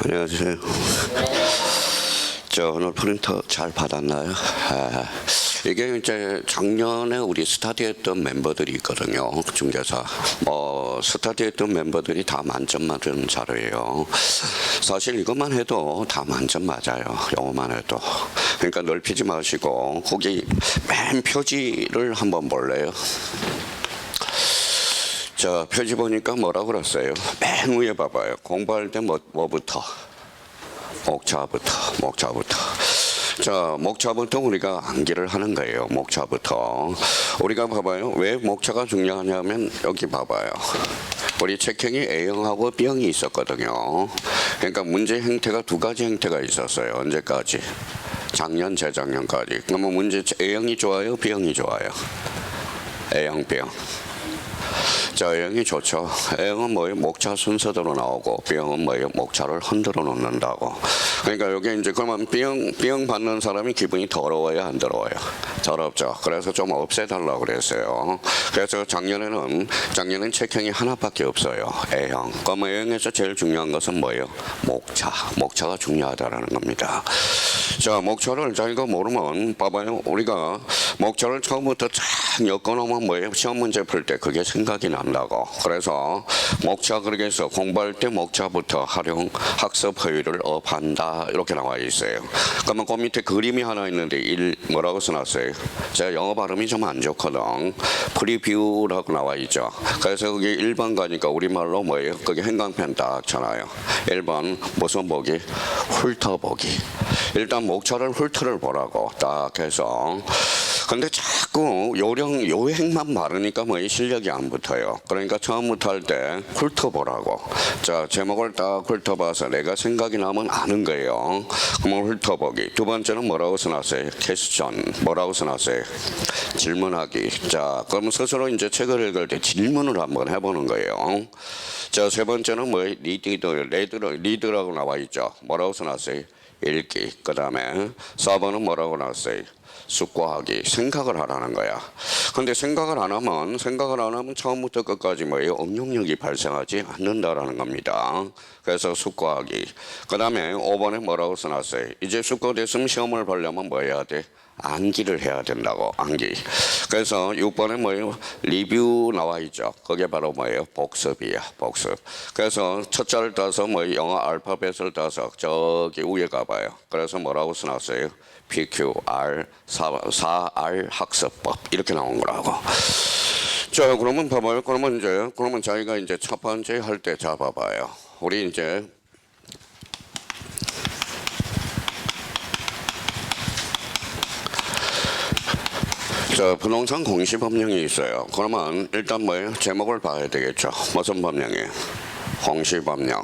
안녕하세요. 저 오늘 프린터 잘 받았나요? 이게 이제 작년에 우리 스타디했던 member들이 있거든요. 중개사. 스타디했던 멤버들이 다 만점 맞은 자료예요. 사실 이것만 해도 다 만점 맞아요. 영어만 해도. 그러니까 넓히지 마시고 거기 맨 표지를 한번 볼래요? 자, 표지 보니까 뭐라고 그랬어요? 맨 위에 봐봐요. 공부할 때 뭐부터? 목차부터. 자, 목차부터 우리가 암기를 하는 거예요. 목차부터. 우리가 봐봐요. 왜 목차가 중요하냐면 여기 봐봐요. 우리 책형이 A형하고 B형이 있었거든요. 그러니까 문제 행태가 두 가지 행태가 있었어요. 언제까지? 작년, 재작년까지. 그러면 문제 A형이 좋아요? B형이 좋아요? A형, B형. 자, A형이 좋죠. A형은 뭐예요? 목차 순서대로 나오고 B형은 뭐예요? 목차를 흔들어 놓는다고. 그러니까 여기 이제 그러면 B형 받는 사람이 기분이 더러워요? 안 더러워요? 더럽죠. 그래서 좀 없애달라고 그랬어요. 그래서 작년에는 책형이 하나밖에 없어요. A형. 그럼 A형에서 제일 중요한 것은 뭐예요? 목차가 중요하다라는 겁니다. 자, 목차를 자기가 모르면 봐봐요. 우리가 목차를 처음부터 쫙 엮어놓으면 뭐예요? 시험 문제 풀 때 그게 생각이 난다고. 그래서 목차 그렇게 해서 공부할 때 목차부터 활용 학습 허위를 업한다 이렇게 나와 있어요. 그러면 그 밑에 그림이 하나 있는데 뭐라고 써놨어요? 제가 영어 발음이 좀 안 좋거든. 프리뷰라고 나와 있죠. 그래서 그게 1번 가니까 우리말로 뭐예요? 그게 행강편 딱 잖아요. 1번 무슨 보기? 훑어보기. 일단 목차를 훑어를 보라고 딱 해서. 근데 자꾸 요행만 바르니까 뭐 실력이 안 붙어요. 그러니까 처음부터 할 때 훑어보라고. 자, 제목을 딱 훑어봐서 내가 생각이 나면 아는 거예요. 그러면 훑어보기. 두 번째는 뭐라고 써놨어요? 퀘스천. 뭐라고 써놨어요? 질문하기. 자, 그러면 스스로 이제 책을 읽을 때 질문을 한번 해보는 거예요. 자, 세 번째는 뭐예요? 리드라고 나와 있죠. 뭐라고 써놨어요? 읽기. 그 다음에 4번은 뭐라고 나왔어요? 숙고하기. 생각을 하라는 거야. 근데 생각을 안 하면 처음부터 끝까지 뭐예요? 응용력이 발생하지 않는다라는 겁니다. 그래서 숙고하기. 그 다음에 5번에 뭐라고 써놨어요? 이제 숙고됐으면 시험을 보려면 뭐 해야 돼? 암기를 해야 된다고. 암기. 그래서 6번에 뭐예요? 리뷰 나와 있죠. 그게 바로 뭐예요? 복습이야. 복습. 그래서 첫 자를 따서 뭐 영어 알파벳을 따서 저기 위에 가봐요. 그래서 뭐라고 써놨어요? PQR 4R 학습법 이렇게 나온 거라고. 자, 그러면 봐봐요. 그러면 자기가 이제 첫 번째 할 때 잡아봐요. 우리 이제 자, 부동산 공시법령이 있어요. 그러면 일단 뭐예요? 제목을 봐야 되겠죠. 무슨 법령이에요? 공시법령.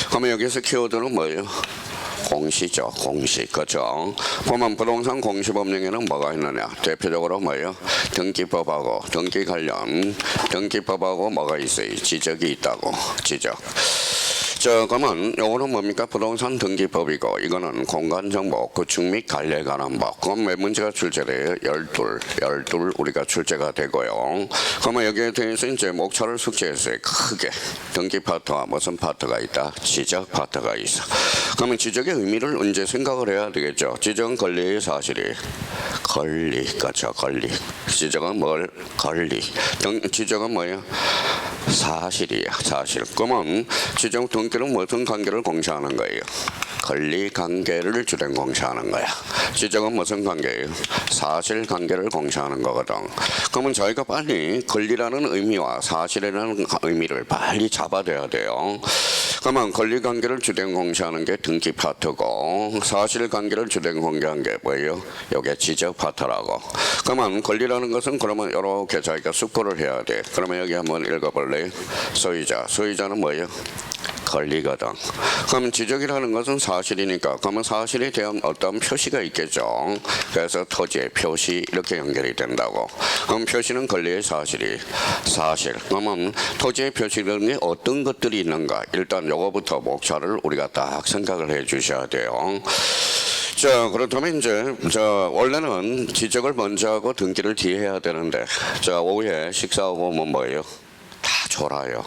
그러면 여기서 키워드는 뭐예요? 공시죠. 공시. 그렇죠. 보면 부동산 공시법령에는 뭐가 있느냐. 대표적으로 뭐예요? 등기법하고 등기 관련 등기법하고 뭐가 있어요? 지적이 있다고. 지적. 자, 그러면 요거는 뭡니까? 부동산 등기법이고 이거는 공간정보 구축 및 관리에 관한 법. 그럼 몇 문제가 출제돼요? 12 우리가 출제가 되고요. 그러면 여기에 대해서 이제 목차를 숙지했어요. 크게 등기 파트와 무슨 파트가 있다? 지적 파트가 있어. 그러면 지적의 의미를 언제 생각을 해야 되겠죠? 지적은 권리의 사실이 권리. 그렇죠. 권리. 지적은 뭘? 권리. 지적은 뭐예요? 사실이야. 사실. 그러면 지적 등기는 무슨 관계를 공시하는 거예요? 권리 관계를 주된 공시하는 거야. 지적은 무슨 관계예요? 사실 관계를 공시하는 거거든. 그러면 저희가 빨리 권리라는 의미와 사실이라는 의미를 빨리 잡아둬야 돼요. 그러면 권리 관계를 주된 공시하는 게 등기 파트고 사실 관계를 주된 공시하는 게 뭐예요? 이게 지적 파트라고. 그러면 권리라는 것은 그러면 이렇게 저희가 숙고를 해야 돼. 그러면 여기 한번 읽어볼래요? 소유자는 뭐예요? 권리거든. 그럼 지적이라는 것은 사실이니까 그러면 사실에 대한 어떤 표시가 있겠죠. 그래서 토지의 표시 이렇게 연결이 된다고. 그럼 표시는 권리의 사실이 사실. 그러면 토지의 표시는 어떤 것들이 있는가. 일단 요거부터 목차를 우리가 딱 생각을 해 주셔야 돼요. 자, 그렇다면 이제 원래는 지적을 먼저 하고 등기를 뒤에 해야 되는데 자, 오후에 식사하고 뭐 뭐예요? 졸아요.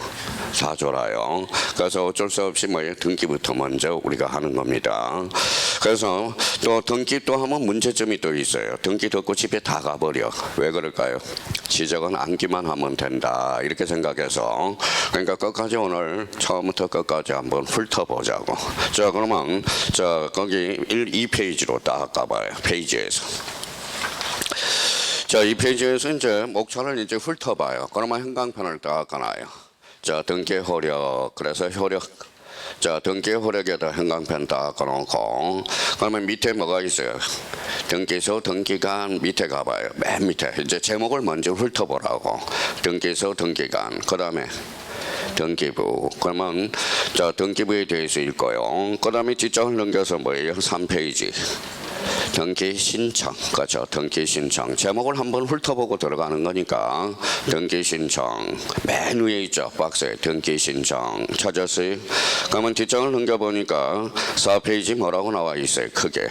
다 졸아요. 그래서 어쩔 수 없이 등기부터 먼저 우리가 하는 겁니다. 그래서 또 등기 또 하면 문제점이 또 있어요. 등기 듣고 집에 다 가버려. 왜 그럴까요? 지적은 암기만 하면 된다 이렇게 생각해서 그러니까 끝까지 오늘 처음부터 끝까지 한번 훑어보자고. 자 그러면 자 거기 2페이지로 딱 가봐요. 페이지에서. 자, 이 페이지에서 이제 목차를 이제 훑어봐요. 그러면 형광펜을 딱 까놔요. 자, 등기 효력. 그래서 효력. 자, 등기 효력에다 형광펜 딱 까놓고 그러면 밑에 뭐가 있어요? 등기소 등기간 밑에 가봐요. 맨 밑에 이제 제목을 먼저 훑어보라고. 등기소 등기간. 그다음에 등기부. 그러면 자 등기부에 대해서 읽고요. 그다음에 뒷장을 넘겨서 뭐예요? 3페이지. 등기 신청, 그렇죠? 등기 신청 제목을 한번 훑어보고 들어가는 거니까 등기 신청 맨 위에 있죠 박스에 등기 신청 찾았어요? 그러면 뒷장을 넘겨보니까 4페이지 뭐라고 나와 있어요? 크게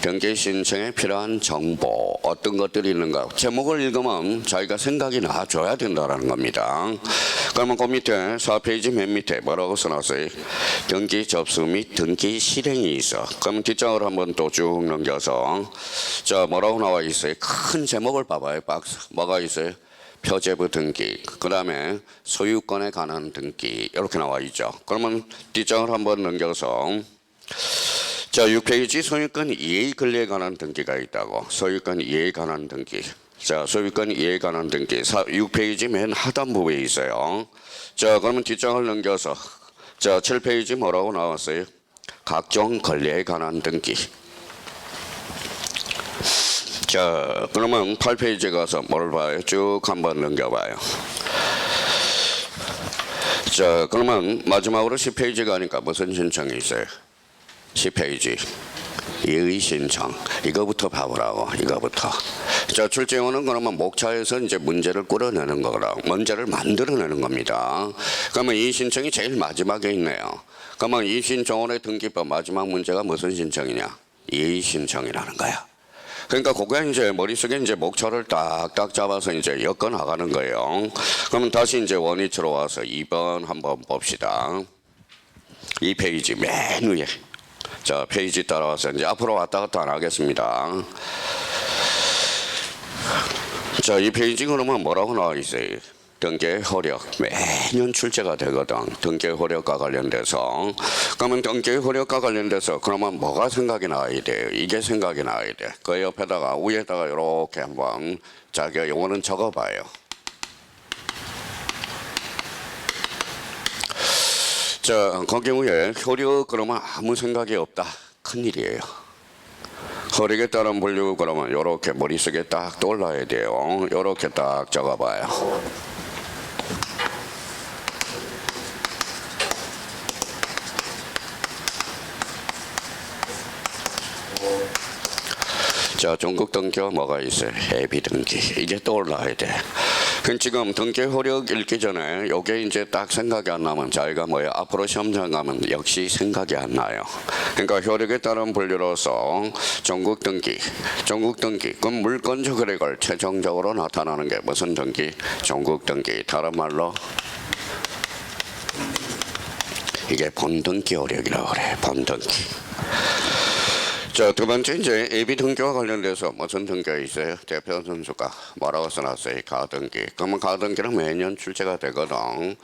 등기 신청에 필요한 정보 어떤 것들이 있는가 제목을 읽으면 자기가 생각이 나줘야 된다는 겁니다. 그러면 그 밑에 4페이지 맨 밑에 뭐라고 써놨어요? 등기 접수 및 등기 실행이 있어. 그러면 뒷장을 한번 또 쭉 넘겨서 자 뭐라고 나와 있어요? 큰 제목을 봐봐요. 박스 뭐가 있어요? 표제부 등기 그 다음에 소유권에 관한 등기 이렇게 나와 있죠. 그러면 뒷장을 한번 넘겨서 자 6페이지 소유권 이해 권리에 관한 등기가 있다고. 소유권 이해에 관한 등기 자 소유권 이해에 관한 등기 6페이지 맨 하단부에 있어요. 자 그러면 뒷장을 넘겨서 자 7페이지 뭐라고 나왔어요? 각종 권리에 관한 등기. 자 그러면 8페이지에 가서 뭘 봐요? 쭉 한번 넘겨봐요. 자 그러면 마지막으로 10페이지 가니까 무슨 신청이 있어요? 10페이지 예의 신청 이거부터 봐보라고. 이거부터 자 출제원은 그러면 목차에서 이제 문제를 꾸려내는 거라고 문제를 만들어내는 겁니다. 그러면 이 신청이 제일 마지막에 있네요. 그러면 이 신청원의 등기법 마지막 문제가 무슨 신청이냐? 예의 신청이라는 거야. 그러니까 그게 이제 머릿속에 이제 목차를 딱딱 잡아서 이제 엮어 나가는 거예요. 그러면 다시 이제 원위치로 와서 2번 한번 봅시다. 이 페이지 맨 위에. 자, 페이지 따라와서 이제 앞으로 왔다 갔다 안 하겠습니다. 자, 이 페이지 그러면 뭐라고 나와 있어요? 등기 효력 매년 출제가 되거든. 등기 효력과 관련돼서. 그러면 등기 효력과 관련돼서 그러면 뭐가 생각이 나야 돼요? 이게 생각이 나야 돼. 그 옆에다가 위에다가 이렇게 한번 자기가 용어는 적어봐요. 자 거기 위에 효력 그러면 아무 생각이 없다. 큰일이에요. 효력에 따른 분류 그러면 이렇게 머릿속에 딱 떠올라야 돼요. 이렇게 딱 적어봐요. 자, 전국 등기가 뭐가 있어요? 예비 등기. 이게 떠올라야 돼. 그럼 지금 등기 효력 읽기 전에 요게 이제 딱 생각이 안 나면 자기가 뭐야? 앞으로 시험장 가면 역시 생각이 안 나요. 그러니까 효력에 따른 분류로서 전국 등기. 그럼 물권적 혜택을 최종적으로 나타나는 게 무슨 등기? 전국 등기. 다른 말로 이게 본등기 효력이라고 그래. 본등기. 자, 두 번째 이제 예비 등기와 관련돼서 무슨 등기가 있어요? 대표 선수가 뭐라고 써놨어요? 가등기. 그러면 가등기는 매년 출제가 되거든.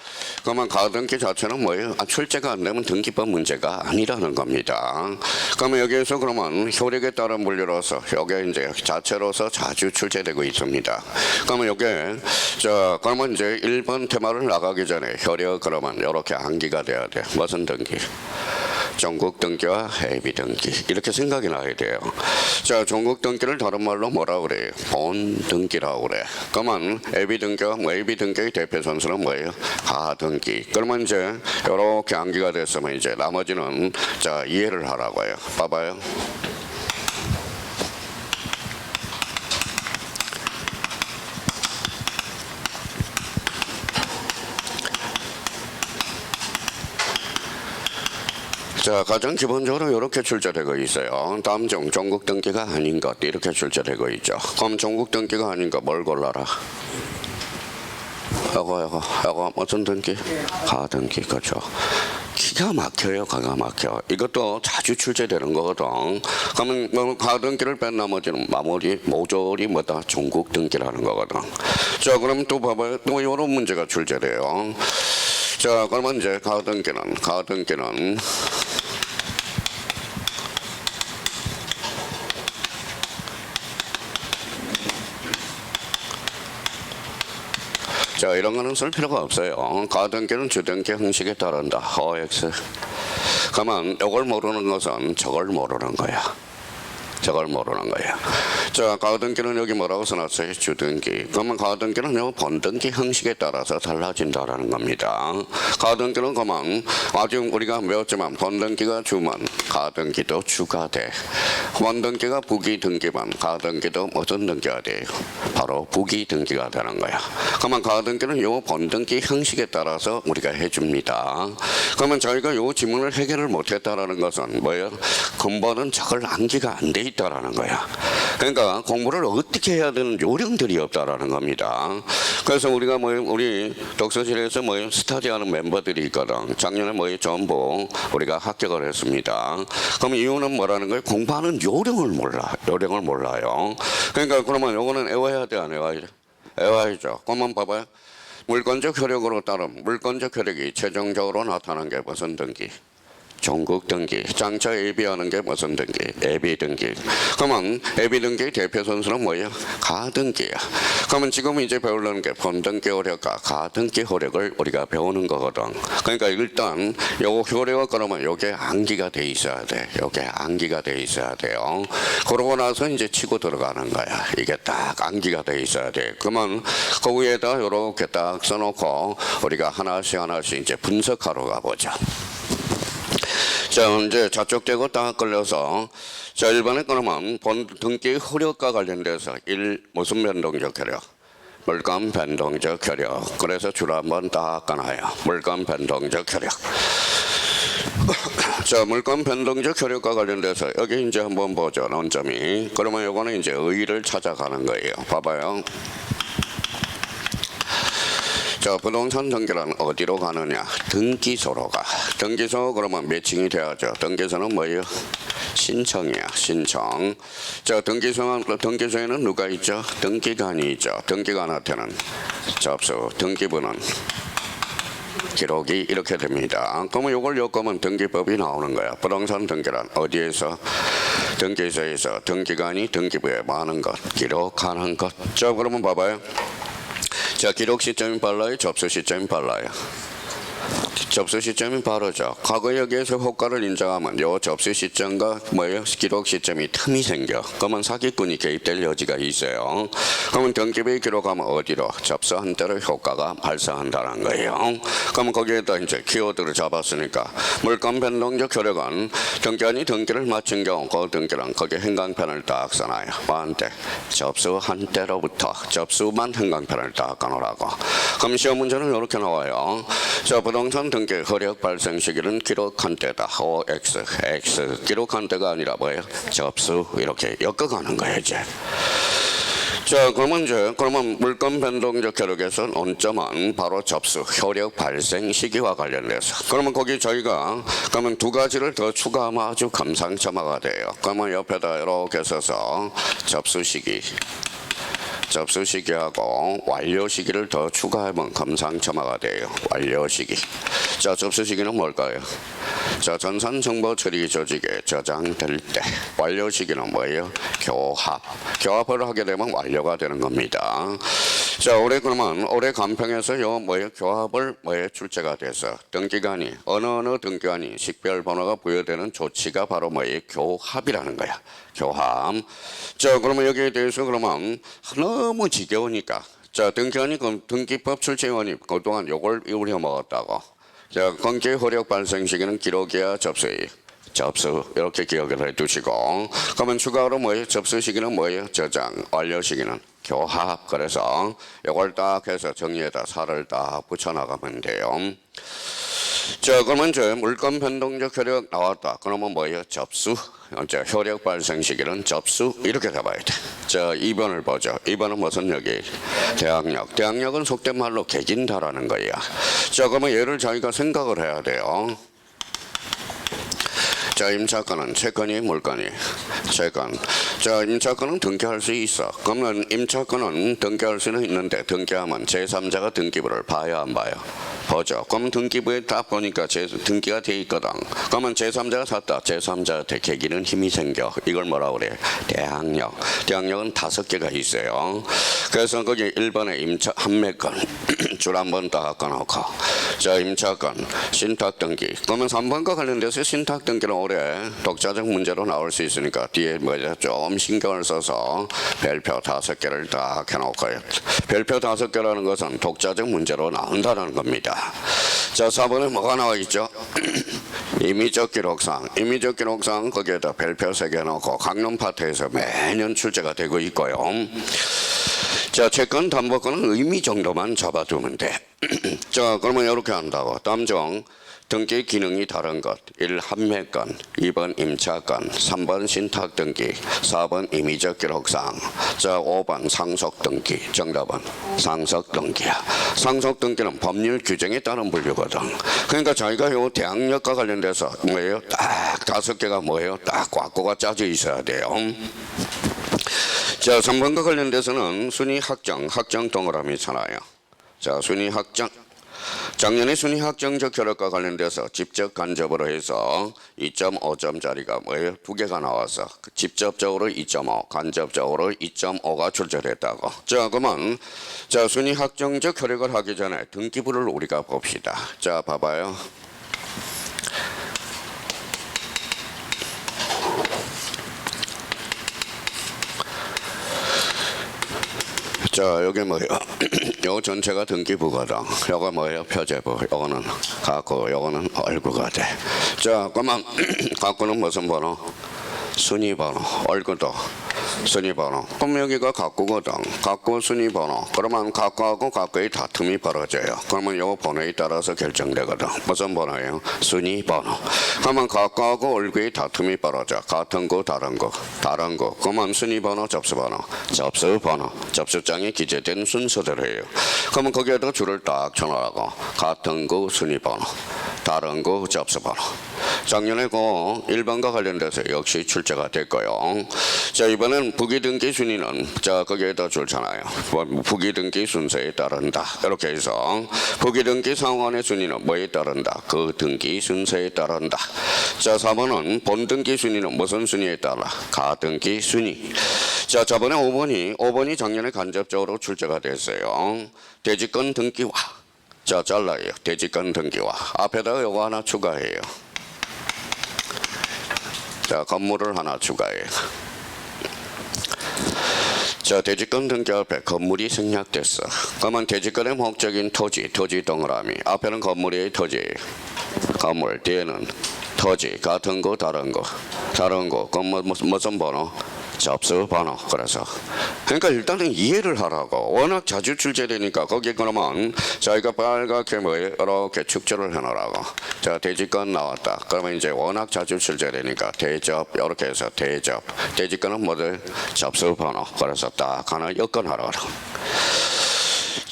그러면 가등기 자체는 뭐예요? 출제가 안 되면 등기법 문제가 아니라는 겁니다. 그러면 여기에서 그러면 효력에 따른 분류로서 여기 이제 자체로서 자주 출제되고 있습니다. 그러면 여기에 자 그러면 이제 1번 테마를 나가기 전에 효력 그러면 이렇게 암기가 돼야 돼. 무슨 등기? 전국 등기와 예비 등기 이렇게 생각이 나야 돼요. 자, 전국 등기를 다른 말로 뭐라 그래요? 본 등기라고 그래. 그러면 예비 등기와 예비 등기의 대표 선수는 뭐예요? 가등기. 그러면 이제 이렇게 암기가 됐으면 이제 나머지는 자 이해를 하라고요. 봐봐요. 자, 가장 기본적으로 이렇게 출제되고 있어요. 다음 중 전국 등기가 아닌 것 이렇게 출제되고 있죠. 그럼 전국 등기가 아닌 거 뭘 골라라? 이거 무슨 등기? 가등기, 그렇죠. 기가 막혀요, 기가 막혀. 이것도 자주 출제되는 거거든. 그러면 뭐 가등기를 뺀 나머지는 모조리 뭐다? 종국 등기라는 거거든. 자, 그럼 또 봐봐요. 또 이런 문제가 출제돼요. 자, 그러면 이제 가등기는 자, 이런 거는 쓸 필요가 없어요. 가등기는 주등기 형식에 따른다. OX. 그러면 이걸 모르는 것은 저걸 모르는 거야. 저걸 모르는 거야. 자, 가등기는 여기 뭐라고 써놨어요? 주등기. 그러면 가등기는 요 본등기 형식에 따라서 달라진다라는 겁니다. 가등기는 그만 아직 우리가 배웠지만 본등기가 주면 가등기도 주가 돼. 본등기가 부기등기만 가등기도 무슨 등기가 돼요? 바로 부기등기가 되는 거야. 그러면 가등기는 요 본등기 형식에 따라서 우리가 해줍니다. 그러면 저희가 요 지문을 해결을 못했다라는 것은 뭐예요? 근본은 저걸 암기가 안 돼 있다라는 거야. 그러니까 공부를 어떻게 해야 되는 요령들이 없다라는 겁니다. 그래서 우리가 우리 독서실에서 스터디하는 멤버들이 있거든. 작년에 전부 우리가 합격을 했습니다. 그럼 이유는 뭐라는 거예요? 공부하는 요령을 몰라요. 그러니까 그러면 요거는 외워야 돼, 안 외워야 돼? 외워야죠. 그러면 봐봐요. 물권적 효력으로 따른 물권적 효력이 최종적으로 나타난 게 무슨 등기? 종국 등기. 장차 예비하는 게 무슨 등기? 예비 등기. 그러면 예비 등기의 대표 선수는 뭐예요? 가등기야. 그러면 지금 이제 배우려는 게 본등기 효력과 가등기 효력을 우리가 배우는 거거든. 그러니까 일단 요 효력은 그러면 요게 암기가 돼 있어야 돼. 요게 암기가 돼 있어야 돼요. 그러고 나서 이제 치고 들어가는 거야. 이게 딱 암기가 돼 있어야 돼. 그러면 그 위에다 요렇게 딱 써놓고 우리가 하나씩 이제 분석하러 가보자. 자, 이제 좌측되고 딱 걸려서 자, 1번에 그러면 본등기 효력과 관련돼서 무슨 변동적 효력? 물감 변동적 효력. 그래서 줄 한번 딱 까놔요. 물감 변동적 효력. 자, 물감 변동적 효력과 관련돼서 여기 이제 한번 보죠. 논점이. 그러면 요거는 이제 의의를 찾아가는 거예요. 봐봐요. 자, 부동산 등기란 어디로 가느냐? 등기소로 가. 등기소 그러면 매칭이 돼야죠. 등기소는 뭐예요? 신청이야, 신청. 자, 등기소에는 누가 있죠? 등기관이 있죠. 등기관한테는 접수, 등기부는 기록이 이렇게 됩니다. 그러면 이걸 엮으면 등기법이 나오는 거야. 부동산 등기란 어디에서? 등기소에서 등기관이 등기부에 많은 것, 기록하는 것. 자, 그러면 봐봐요. 자, 기록 시점이 빨라요? 접수 시점이 빨라요? 접수 시점이 바로죠. 과거 여기에서 효과를 인정하면 요 접수 시점과 기록 시점이 틈이 생겨. 그러면 사기꾼이 개입될 여지가 있어요. 그러면 등기부에 기록하면 어디로? 접수한 대로 효과가 발생한다는 거예요. 그러면 거기에다 이제 키워드를 잡았으니까 물감 변동적 효력은 등기관이 등기를 마친 경우 그 등기란 거기에 행강편을 딱 써놔요. 뭐한테? 접수한 때로부터 접수만 행강편을 딱 까놓으라고. 그럼 시험 문제는 이렇게 나와요. 자, 부동산 등기 효력 발생 시기는 기록한 때다. OX, X. 기록한 때가 아니라 뭐예요? 접수. 이렇게 엮어가는 거예요, 이제. 자, 그러면 물건 변동적 효력에서 논점은 바로 접수, 효력 발생 시기와 관련돼서. 그러면 거기 저희가 그러면 두 가지를 더 추가하면 아주 감상첨화가 돼요. 그러면 옆에다 이렇게 써서 접수 시기하고 완료 시기를 더 추가하면 감상첨화가 돼요. 완료 시기. 자, 접수 시기는 뭘까요? 자, 전산 정보 처리 조직에 저장될 때. 완료 시기는 뭐예요? 교합. 교합을 하게 되면 완료가 되는 겁니다. 자, 올해 간평에서 교합을 출제가 돼서 등기관이 어느 등기관이 식별 번호가 부여되는 조치가 바로 교합이라는 거야. 교합. 자, 그러면 여기에 대해서 너무 지겨우니까 자, 등기관이 등기법 출제원이 그동안 요걸 우려 먹었다고. 자, 공개 효력 발생 시기는 기록이야, 접수예요. 접수 이렇게 기억을 해두시고 그러면 추가로 접수 시기는 저장, 완료 시기는 교합. 그래서 이걸 딱 해서 정리에다 살을 딱 붙여나가면 돼요. 자, 그러면 이제 물건 변동적 효력 나왔다. 그러면 뭐예요? 접수. 자, 효력 발생 시기는 접수 이렇게 잡아야 돼. 자, 2번을 보죠. 2번은 무슨 역이? 대항력. 대항력은 속된 말로 개진다라는 거야. 자, 그러면 얘를 자기가 생각을 해야 돼요. 자, 임차권은 채권이 물건이 채권. 자, 임차권은 등기할 수 있어. 그러면 임차권은 등기할 수는 있는데 등기하면 제3자가 등기부를 봐야 안 봐요? 보죠. 그럼 등기부에 딱 보니까 등기가 돼 있거든. 그러면 제3자가 샀다. 제3자한테 개기는 힘이 생겨. 이걸 뭐라고 그래? 대항력. 대항력은 5개가 있어요. 그래서 거기 1번에 임차 판매권 줄 한 번 딱 꺼놓고 자, 임차권 신탁 등기. 그러면 3번과 관련돼서 신탁 등기는 올해 독자적 문제로 나올 수 있으니까 뒤에 뭐죠? 좀 신경을 써서 별표 5개를 딱 해놓고요. 별표 5개라는 것은 독자적 문제로 나온다는 겁니다. 자, 4번에 뭐가 나와 있죠? 임의적 기록상. 임의적 기록상 거기에다 별표 3개 놓고 강론 파트에서 매년 출제가 되고 있고요. 자, 채권 담보권은 의미 정도만 잡아두면 돼. 자, 그러면 이렇게 한다고. 다음 중 등기 기능이 다른 것. 1. 판매권, 2번 임차권, 3번 신탁 등기, 4번 임의적 기록상. 자, 5번 상속 등기. 정답은 상속 등기야. 상속 등기는 법률 규정에 따른 분류거든. 그러니까 자기가 요 대항력과 관련돼서 뭐예요? 딱 5개가 뭐예요? 딱 꽉꽉 짜져 있어야 돼요. 자, 3번과 관련돼서는 순위 확정 동그라미 있잖아요. 자, 순위 확정. 작년에 순위 확정적 효력과 관련돼서 직접 간접으로 해서 2.5점짜리가 뭐예요? 2개가 나와서 직접적으로 2.5, 간접적으로 2.5가 출제됐다고. 자, 그러면 자, 순위 확정적 효력을 하기 전에 등기부를 우리가 봅시다. 자, 봐봐요. 자, 여기 뭐예요? 요 전체가 등기부거든. 요거 뭐예요? 표제부. 요거는 갖고, 요거는 얼구가 돼. 자, 그러면 갖고는 무슨 번호? 순위번호. 얼구도 순위번호. 그럼 여기가 갖고거든. 갖고 순위번호. 그러면 갖고하고 갖고의 다툼이 벌어져요. 그러면 요 번호에 따라서 결정되거든. 무슨 번호예요? 순위번호. 그러면 갖고하고 얼구의 다툼이 벌어져. 같은 거, 다른 거, 다른 거. 그러면 순위번호, 접수번호, 접수번호. 접수장에 기재된 순서대로예요. 그러면 거기에다 줄을 딱 쳐놓으라고. 같은 거, 순위번호, 다른 거, 접수번호. 작년에 그 1번과 관련돼서 역시 출제가 됐고요. 자, 이번엔 부기등기 순위는 자, 거기에다 줄잖아요. 부기등기 순서에 따른다. 이렇게 해서 부기등기 상환의 순위는 뭐에 따른다? 그 등기 순서에 따른다. 자, 4번은 본등기 순위는 무슨 순위에 따라? 가등기 순위. 자, 저번에 5번이 작년에 간접적으로 출제가 됐어요. 대지권 등기와. 자, 잘라요. 대지권 등기와. 앞에다가 요거 하나 추가해요. 자, 건물을 하나 추가해요. 자, 대지권 등기 앞에 건물이 생략됐어. 그러면 대지권의 목적인 토지 동그라미. 앞에는 건물의 토지, 건물. 뒤에는 토지, 같은 거, 다른 거. 그럼 무슨 번호? 접수 번호. 그래서 그러니까 일단은 이해를 하라고. 워낙 자주 출제되니까 거기에 그러면 자기가 빨갛게 뭐예요? 이렇게 축조를 해놓으라고. 자, 대지권 나왔다. 그러면 이제 워낙 자주 출제되니까 대접 이렇게 해서 대접. 대지권은 뭐들? 접수 번호. 그래서 딱 하나 엮어놔라.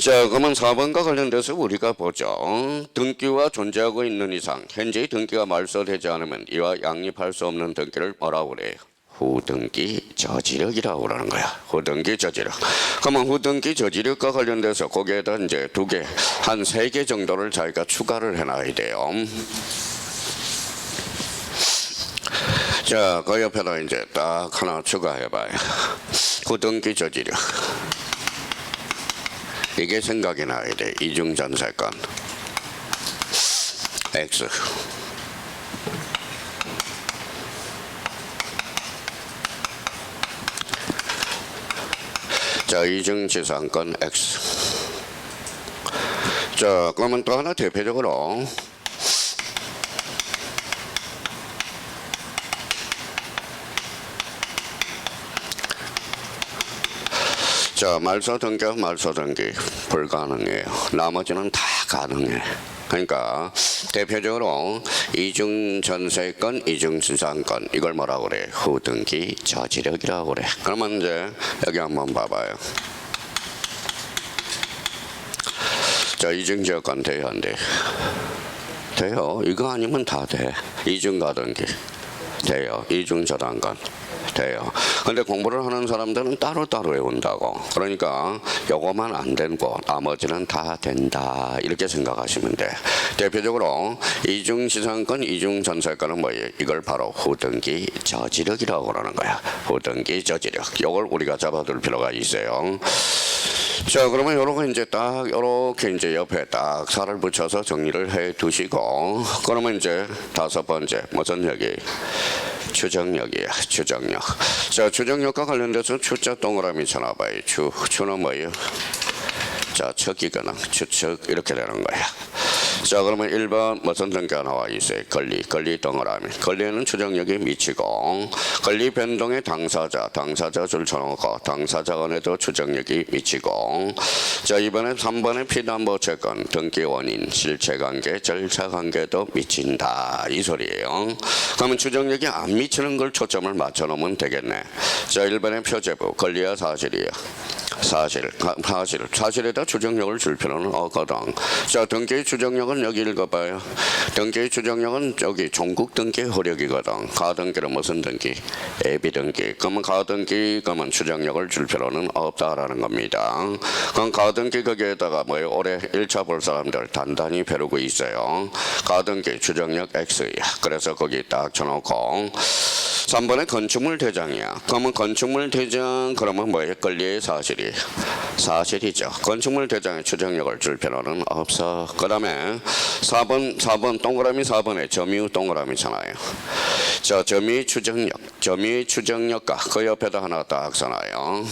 자, 그러면 4번과 관련돼서 우리가 보죠. 등기와 존재하고 있는 이상 현재의 등기가 말소되지 않으면 이와 양립할 수 없는 등기를 뭐라고 그래요? 후등기 저지력이라고 그러는 거야. 후등기 저지력. 그러면 후등기 저지력과 관련돼서 거기에다 이제 2개, 한 3개 정도를 자기가 추가를 해놔야 돼요. 자, 그 옆에다 이제 딱 하나 추가해봐요. 후등기 저지력. 이게 생각이 나야 돼. 이중전세권. X. 자, 이중지상권 X. 자, 그러면 또 하나 대표적으로 자, 말소 등기 불가능해요. 나머지는 다 가능해. 그러니까 대표적으로 이중전세권, 이중수상권 이걸 뭐라고 그래? 후등기 저지력이라고 그래. 그러면 이제 여기 한번 봐봐요. 자, 이중지역권 돼요, 안 돼? 돼요. 이거 아니면 다 돼. 이중가등기 돼요. 이중저당권 돼요. 근데 공부를 하는 사람들은 따로따로 외운다고. 그러니까 요거만 안 되고 나머지는 다 된다 이렇게 생각하시면 돼. 대표적으로 이중시상권, 이중전세권은 뭐예요? 이걸 바로 후등기 저지력이라고 그러는 거야. 후등기 저지력. 요걸 우리가 잡아둘 필요가 있어요. 자, 그러면 요렇게 이제 딱 요렇게 이제 옆에 딱 살을 붙여서 정리를 해 두시고, 그러면 이제 다섯 번째 무슨 역이? 추정력이야. 추정력. 자, 추정력과 관련돼서 추자 동그라미 쳐놔봐요. 추는 뭐예요? 자, 척이거나 추측 이렇게 되는 거야. 자, 그러면 1번 무슨 등기가 나와 있어요? 권리 동그라미. 권리에는 추정력이 미치고, 권리 변동의 당사자 줄 쳐놓고 당사자 간에도 추정력이 미치고. 자, 이번에 3번에 피담보 채권 등기 원인 실체관계 절차관계도 미친다 이 소리예요. 그러면 추정력이 안 미치는 걸 초점을 맞춰놓으면 되겠네. 자, 1번에 표제부 권리야 사실이야. 사실에다 추정력을 줄 필요는 없거든. 자, 등기의 추정력은 여기 읽어봐요. 등기의 추정력은 여기 종국 등기 효력이거든. 가등기는 무슨 등기? 예비등기. 그러면 가등기 그러면 추정력을 줄 필요는 없다라는 겁니다. 그럼 가등기 거기에다가 뭐예요? 올해 1차 볼 사람들 단단히 배우고 있어요. 가등기 추정력 X야. 그래서 거기 딱 쳐놓고 3번에 건축물 대장이야. 그러면 건축물 대장 그러면 뭐예요? 권리의 사실이죠. 건축물 대장의 추정력을 줄 필요는 없어. 그 다음에 4번 동그라미 4번에 점유 동그라미잖아요. 자, 점유의 추정력과 그 옆에다 하나 딱 써놔요.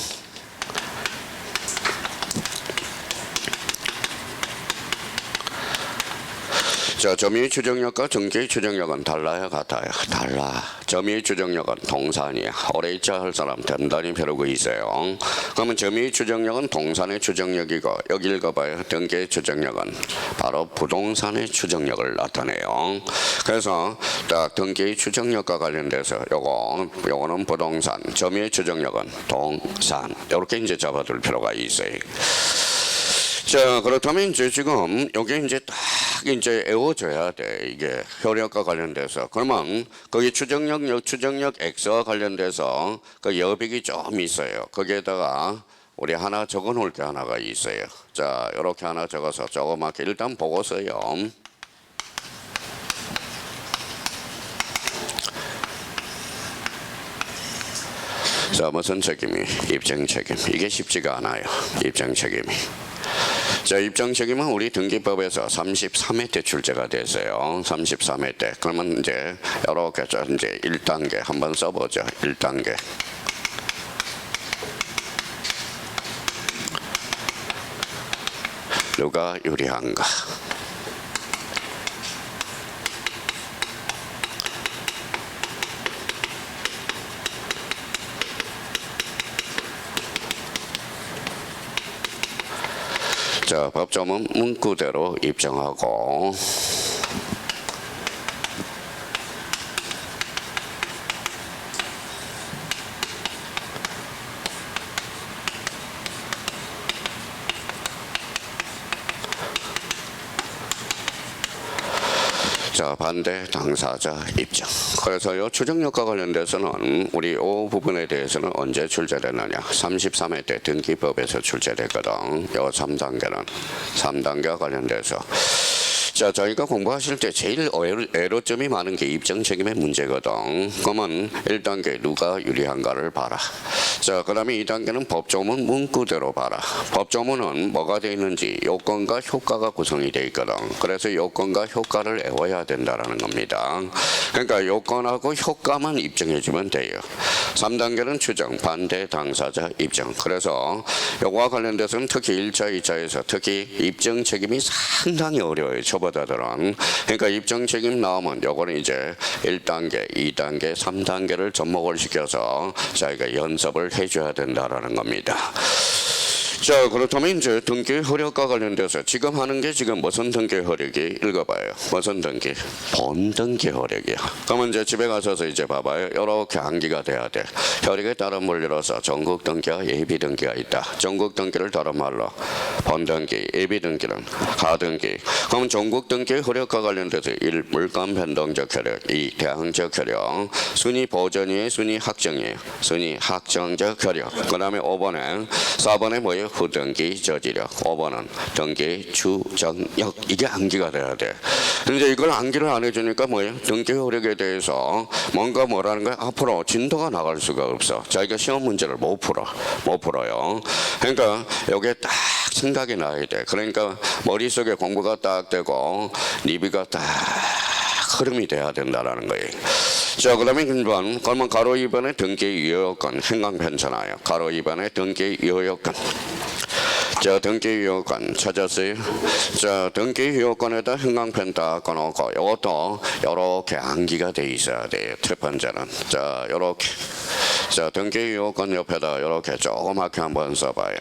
자, 점유의 추정력과 등기의 추정력은 달라요, 같아요? 달라. 점유의 추정력은 동산이야. 올해 2차 할 사람 단단히 배우고 있어요. 그러면 점유의 추정력은 동산의 추정력이고, 여기 읽어봐요. 등기의 추정력은 바로 부동산의 추정력을 나타내요. 그래서 딱 등기의 추정력과 관련돼서 요거는 부동산, 점유의 추정력은 동산. 이렇게 이제 잡아둘 필요가 있어요. 자, 그렇다면 이제 지금 여기 이제 딱 이제 외워줘야 돼. 이게 효력과 관련돼서. 그러면 거기 추정력 X와 관련돼서 그 여백이 좀 있어요. 거기에다가 우리 하나 적어 놓을 게 하나가 있어요. 자, 이렇게 하나 적어서 조그맣게 일단 보고서요. 자, 무슨 책임이? 입증 책임. 이게 쉽지가 않아요. 입증 책임이. 자, 입증 책임은 우리 등기법에서 33회 때 출제가 됐어요. 33회 때. 그러면 이제 이렇게 이제 1단계 한번 써보죠. 1단계. 누가 유리한가? 자, 법조문 문구대로 입증하고 자, 반대 당사자 입증. 그래서 이 추정력과 관련돼서는 우리 이 부분에 대해서는 언제 출제됐느냐? 33회 때 등기법에서 출제됐거든. 이 3단계와 관련돼서. 자, 저희가 공부하실 때 제일 애로점이 많은 게 입증 책임의 문제거든. 그러면 1단계 누가 유리한가를 봐라. 자, 그 다음에 2단계는 법조문 문구대로 봐라. 법조문은 뭐가 되어 있는지 요건과 효과가 구성이 되어 있거든. 그래서 요건과 효과를 외워야 된다는 겁니다. 그러니까 요건하고 효과만 입증해주면 돼요. 3단계는 추정, 반대 당사자 입증. 그래서 요거와 관련돼서는 특히 1차, 2차에서 특히 입증 책임이 상당히 어려워요. 저보다들은. 그러니까 입증 책임 나오면 요거는 이제 1단계, 2단계, 3단계를 접목을 시켜서 저희가 연습을 해줘야 된다라는 겁니다. 자, 그렇다면 이제 등기 효력과 관련돼서 지금 하는 게 지금 무슨 등기 효력이 읽어봐요. 무슨 등기? 본등기 효력이야. 그러면 이제 집에 가셔서 이제 봐봐요. 이렇게 암기가 돼야 돼. 효력에 따른 물리로서 전국 등기와 예비 등기가 있다. 전국 등기를 다른 말로 본등기, 예비 등기는 하등기. 그럼 전국 등기 효력과 관련돼서 1. 물감 변동적 효력, 2. 대항적 효력, 순위 보전이에요, 순위 확정이에요. 순위 확정적 효력. 그 다음에 5번에 4번에 뭐예요? 후등기 저지력. 5번은 등기 추정력. 이게 암기가 돼야 돼. 근데 이걸 암기를 안 해주니까 뭐예요? 등기 효력에 대해서 뭔가 뭐라는 거야? 앞으로 진도가 나갈 수가 없어. 자기가 시험 문제를 못 풀어요. 그러니까 여기에 딱 생각이 나야 돼. 그러니까 머릿속에 공부가 딱 되고 니비가 딱 흐름이 돼야 된다라는 거예요. 자, 그다음에 1번 그러면 가로 2번에 등기 유효권 행강 편차나요. 가로 2번에 등기 유효권. 자, 등기 유효권 찾았어요. 자, 등기 유효권에다 행강편 딱 꺼놓고 이것도 이렇게 암기가 돼 있어야 돼요. 첫 번째는 자, 이렇게 자, 등기 유효권 옆에다 이렇게 조그맣게 한번 써봐요.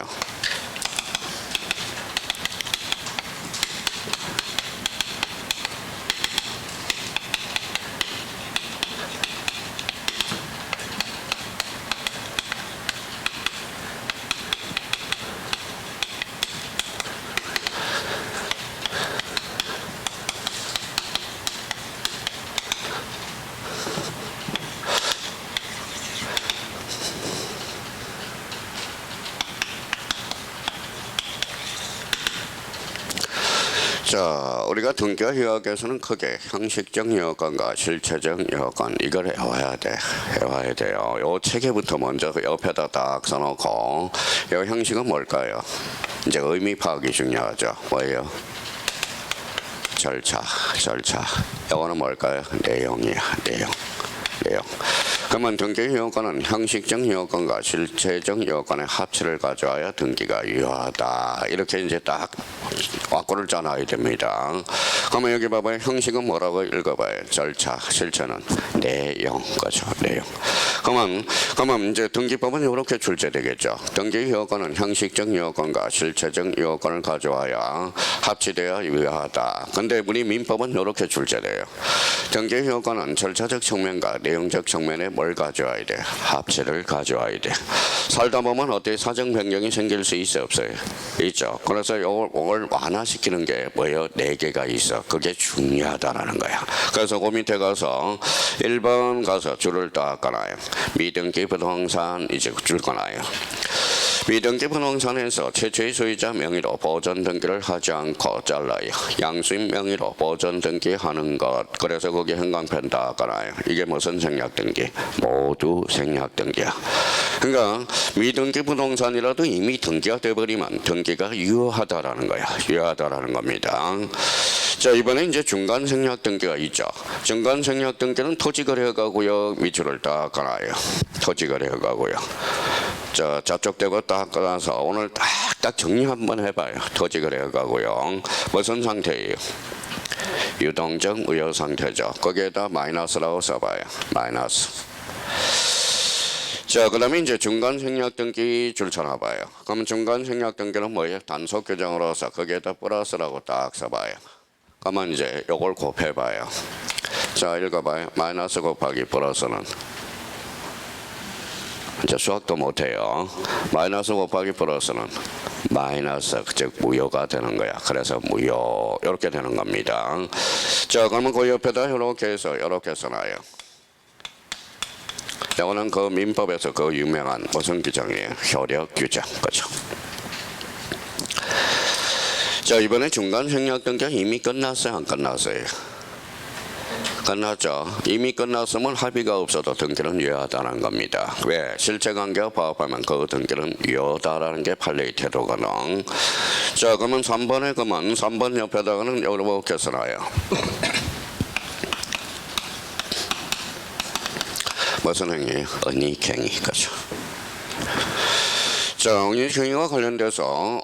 자, 우리가 등기와 휴학에서는 크게 형식적 여건과 실체적 여건 이걸 외워야 돼. 외워야 돼요. 요 체계부터 먼저 옆에다 딱 써놓고 이 형식은 뭘까요? 이제 의미 파악이 중요하죠. 뭐예요? 절차. 이거는 뭘까요? 내용이야. 내용. 그러면 등기 유효권은 형식적 유효권과 실체적 유효권의 합치를 가져와야 등기가 유효하다. 이렇게 이제 딱 왁구를 짜놔야 됩니다. 그러면 여기 봐봐요. 형식은 뭐라고 읽어봐요. 절차, 실체는 내용, 거죠. 내용. 그러면 이제 등기법은 이렇게 출제되겠죠. 등기 유효권은 형식적 유효권과 실체적 유효권을 가져와야 합치되어 유효하다. 근데 우리 민법은 이렇게 출제돼요. 등기 유효권은 절차적 측면과 내용적 측면에 뭘 가져와야 돼? 합치를 가져와야 돼. 살다 보면 어때? 사정 변경이 생길 수 있어 없어요? 있죠. 그래서 이걸 완화시키는 게 뭐예요? 4개가 있어. 그게 중요하다라는 거야. 그래서 그 밑에 가서 1번 가서 줄을 딱 꺼놔요. 미등기 부동산 이제 줄 꺼놔요. 미등기 부동산에서 최초의 소유자 명의로 보존 등기를 하지 않고 잘라요. 양수인 명의로 보존 등기하는 것. 그래서 거기 행강편 다 깔아요. 이게 무슨 생략 등기? 모두 생략 등기야. 그러니까 미등기 부동산이라도 이미 등기가 돼버리면 등기가 유효하다라는 거야. 유효하다라는 겁니다. 자, 이번에 이제 중간 생략 등기가 있죠. 중간 생략 등기는 토지거래가고요. 밑줄을 딱 깔아요. 토지거래가고요. 자, 좌쪽대고 딱 깔아서 오늘 딱 정리 한번 해봐요. 토지거래가고요. 무슨 상태예요? 유동적 무효 상태죠. 거기에다 마이너스라고 써봐요. 마이너스. 자, 그 다음에 이제 중간 생략 등기 줄 쳐놔봐요. 그럼 중간 생략 등기는 뭐예요? 단속 규정으로서 거기에다 플러스라고 딱 써봐요. 그러면 이제 요걸 곱해봐요. 자, 읽어봐요. 마이너스 곱하기 플러스는 이제 수학도 못해요. 마이너스 곱하기 플러스는 마이너스, 즉 무효가 되는 거야. 그래서 무효 이렇게 되는 겁니다. 자, 그러면 그 옆에다 이렇게 해서 이렇게 써놔요. 이거는 그 민법에서 그 유명한 무슨 규정이에요? 효력 규정, 그렇죠? 자, 이번에 중간 생략 등기가 이미 끝났어요, 안 끝났어요? 끝났죠. 이미 끝났으면 합의가 없어도 등기는 유효하다는 겁니다. 왜? 실체관계와 부합하면 그 등기는 유효하다라는 게 판례의 태도거든. 자, 그러면 3번에 그러면 3번 옆에다가는 이렇게 써놔요. 무슨 행위예요? 언익행위, 그렇죠. 자, 언익행위와 관련돼서